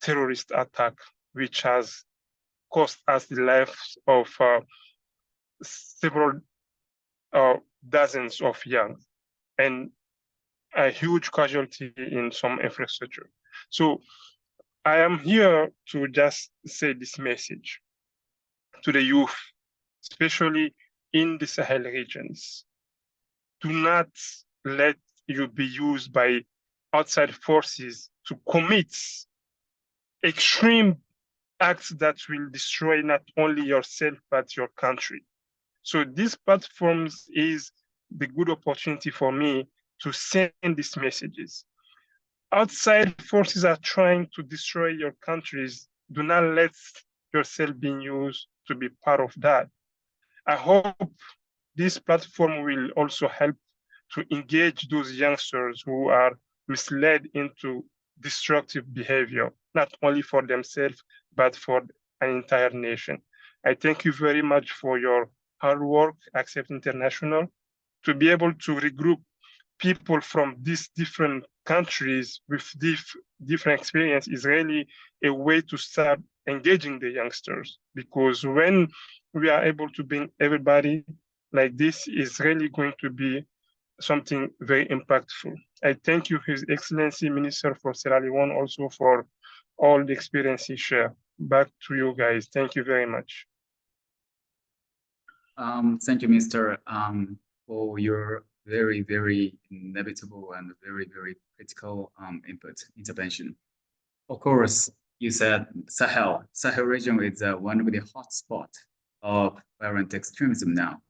terrorist attack, which has cost us the lives of several dozens of young and a huge casualty in some infrastructure. So I am here to just say this message to the youth, especially in the Sahel regions. Do not let you be used by outside forces to commit extreme acts that will destroy not only yourself, but your country. So this platform is the good opportunity for me to send these messages. Outside forces are trying to destroy your countries. Do not let yourself be used to be part of that. I hope this platform will also help to engage those youngsters who are misled into destructive behavior, not only for themselves, but for an entire nation. I thank you very much for your hard work, Accept International, to be able to regroup people from these different countries with different experience is really a way to start engaging the youngsters, because when we are able to bring everybody like this, is really going to be something very impactful. I thank you, His Excellency Minister for Sierra Leone, also for all the experience he shared. Back to you guys. Thank you very much. Thank you, Mr. For your very inevitable and very critical intervention. Of course, you said Sahel region is one of the hotspot of violent extremism now,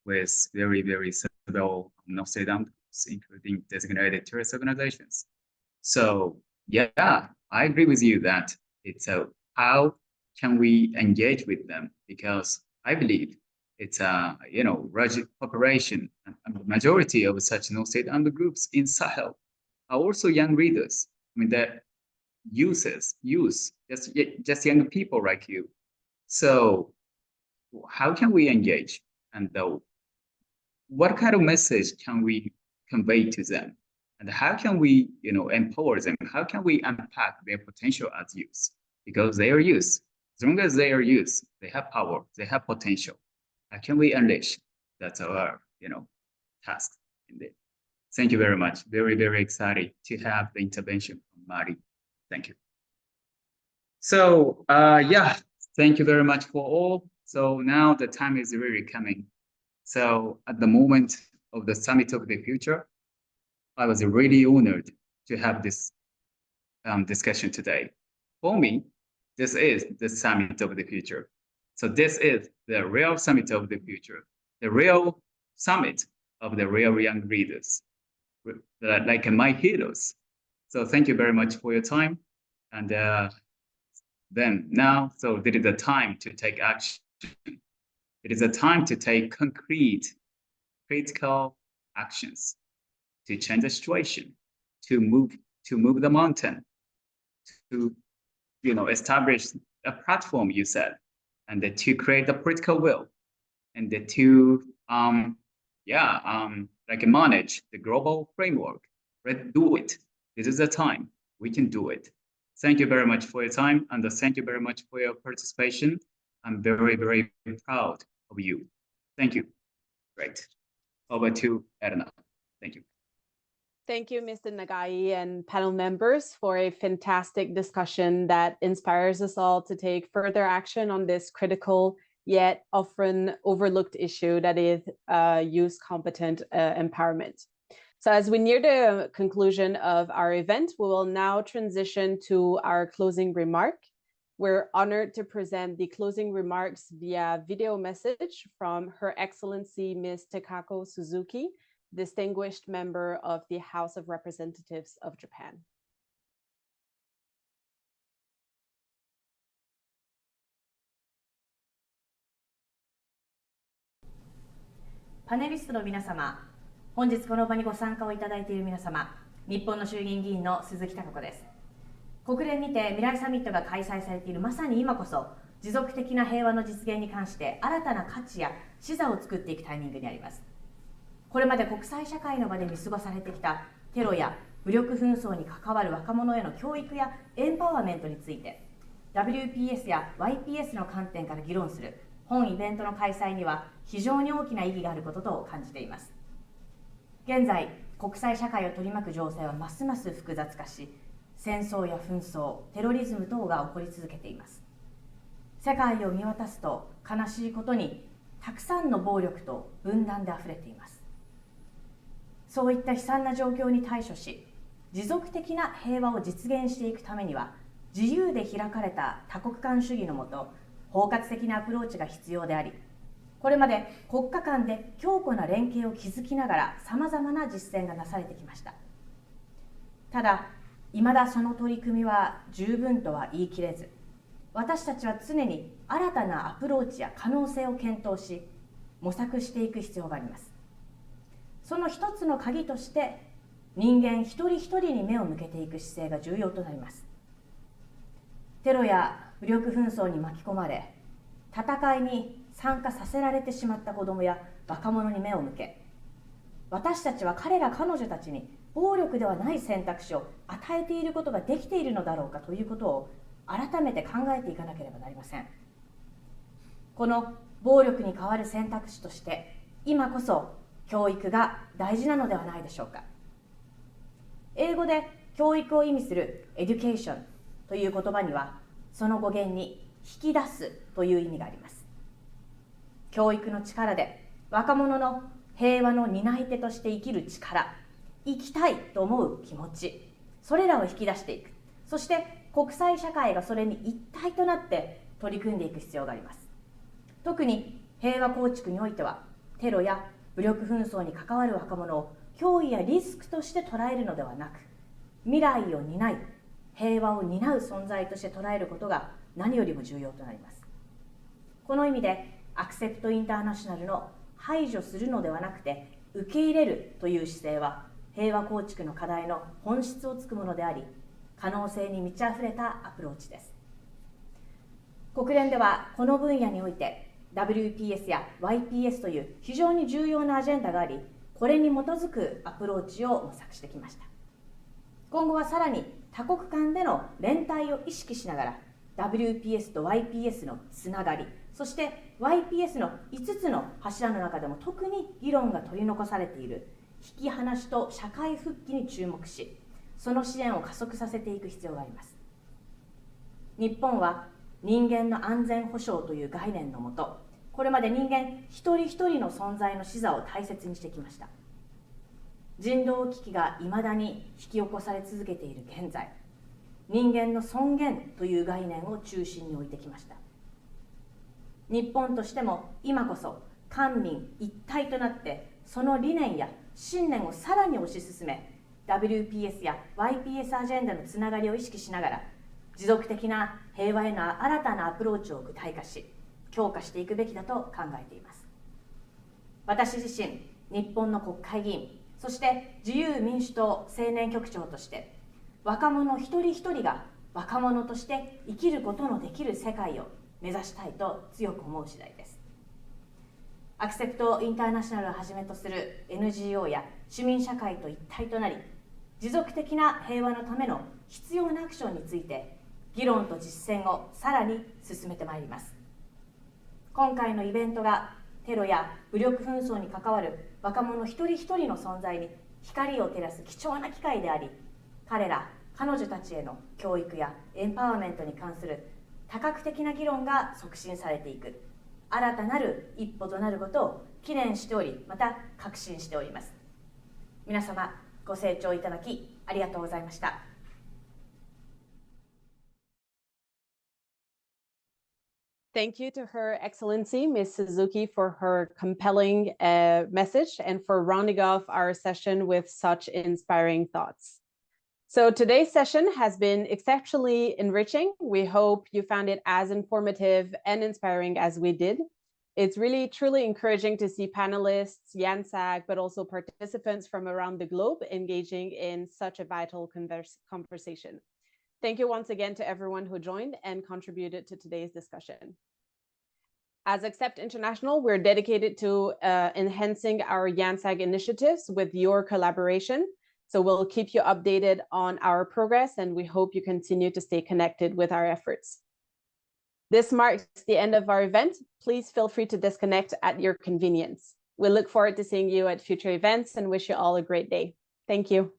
with very several non-state-owned groups, including designated terrorist organizations. So yeah, I agree with you that it's how can we engage with them? Because I believe it's population, and the majority of such non-state-owned groups in Sahel are also young readers. I mean, they're youth, just young people like you. So how can we engage? And what kind of message can we convey to them? And how can we, empower them? How can we unpack their potential as youth? Because they are youth. As long as they are youth, they have power, they have potential. How can we unleash? That's our, task indeed. Thank you very much. Very excited to have the intervention from Mari. Thank you. So yeah, thank you very much for all. So now the time is really coming So at the moment of the Summit of the Future, I was really honored to have this discussion today. For me, this is the Summit of the Future. So this is the real Summit of the Future, the real summit of the real young leaders, like my heroes. So thank you very much for your time. And then now, so it is a time to take action. It is a time to take concrete, critical actions to change the situation, to move the mountain, to establish a platform, you said, and to create the political will, and to manage the global framework. Let's do it. This is the time. We can do it. Thank you very much for your time, and thank you very much for your participation. I'm very, very proud of you. Thank you. Great. Over to Edna. Thank you. Thank you, Mr. Nagai and panel members, for a fantastic discussion that inspires us all to take further action on this critical yet often overlooked issue that is youth competent empowerment. So as we near the conclusion of our event, we will now transition to our closing remark. We're honored to present the closing remarks via video message from Her Excellency Ms. Takako Suzuki, distinguished member of the House of Representatives of Japan. パネリストの皆様、本日この場にご参加をいただいている皆様、日本の衆議院議員の鈴木貴子です。国連にて未来サミットが開催されているまさに今こそ、持続的な平和の実現に関して新たな価値や視座を作っていくタイミングにあります。これまで国際社会の場で見過ごされてきたテロや武力紛争に関わる若者への教育やエンパワーメントについて WPS や YPS の観点から議論する本イベントの開催には非常に大きな意義があることと感じています。現在、国際社会を取り巻く情勢はますます複雑化し、戦争や紛争、テロリズム等が起こり続けています。世界を見渡すと悲しいことにたくさんの暴力と分断であふれています。そういった悲惨な状況に対処し、持続的な平和を実現していくためには、自由で開かれた多国間主義のもと、包括的なアプローチが必要であり、これまで国家間で強固な連携を築きながらさまざまな実践がなされてきました。ただ、いまだその取り組みは十分とは言い切れず、私たちは常に新たなアプローチや可能性を検討し、模索していく必要があります。その一つの鍵として、人間一人一人に目を向けていく姿勢が重要となります。テロや武力紛争に巻き込まれ、戦いに参加させられてしまった子どもや若者に目を向け、私たちは彼ら彼女たちに暴力ではない選択肢を与えていることができているのだろうかということを改めて考えていかなければなりません。この暴力に代わる選択肢として、今こそ教育が大事なのではないでしょうか。英語で教育を意味する education という言葉には、その語源に引き出すという意味があります。教育の力で若者の平和の担い手として生きる力、生きたいと思う気持ち、それらを引き出していく。そして国際社会がそれに一体となって取り組んでいく必要があります。特に平和構築においては、テロや武力紛争に関わる若者を脅威やリスクとして捉えるのではなく、未来を担い、平和を担う存在として捉えることが何よりも重要となります。この意味で、アクセプトインターナショナルの排除するのではなくて、受け入れるという姿勢は、平和構築の課題の本質をつくものであり、可能性に満ち溢れたアプローチです。国連ではこの分野において WPS や YPS という非常に重要なアジェンダがあり、これに基づくアプローチを模索してきました。今後はさらに多国間での連帯を意識しながら WPS と YPS のつながり、そして YPS の5つの柱の中でも特に議論が取り残されている引き離しと社会復帰に注目し、その支援を加速させていく必要があります。日本は人間の安全保障という概念のもと、これまで人間一人一人の存在の視座を大切にしてきました。人道危機がいまだに引き起こされ続けている現在、人間の尊厳という概念を中心に置いてきました。日本としても今こそ官民一体となってその理念や信念をさらに推し進め、WPS や YPS アジェンダのつながりを意識しながら持続的な平和への新たなアプローチを具体化し強化していくべきだと考えています。私自身、日本の国会議員、そして自由民主党青年局長として若者一人一人が若者として生きることのできる世界を目指したいと強く思う次第です。アクセプトインターナショナルをはじめとする NGO や市民社会と一体となり、持続的な平和のための必要なアクションについて議論と実践をさらに進めてまいります。今回のイベントがテロや武力紛争に関わる若者一人一人の存在に光を照らす貴重な機会であり、彼女たちへの教育やエンパワーメントに関する多角的な議論が促進されていく新たなる一歩となることを記念しており、また確信しております。皆様ご清聴いただきありがとうございました。Thank you to Her Excellency, Ms. Suzuki, for her compelling message and for rounding off our session with such inspiring thoughts. So today's session has been exceptionally enriching. We hope you found it as informative and inspiring as we did. It's really truly encouraging to see panelists, YANSAG, but also participants from around the globe engaging in such a vital conversation. Thank you once again to everyone who joined and contributed to today's discussion. As Accept International, we're dedicated to enhancing our YANSAG initiatives with your collaboration. So we'll keep you updated on our progress, and we hope you continue to stay connected with our efforts. This marks the end of our event. Please feel free to disconnect at your convenience. We look forward to seeing you at future events and wish you all a great day. Thank you.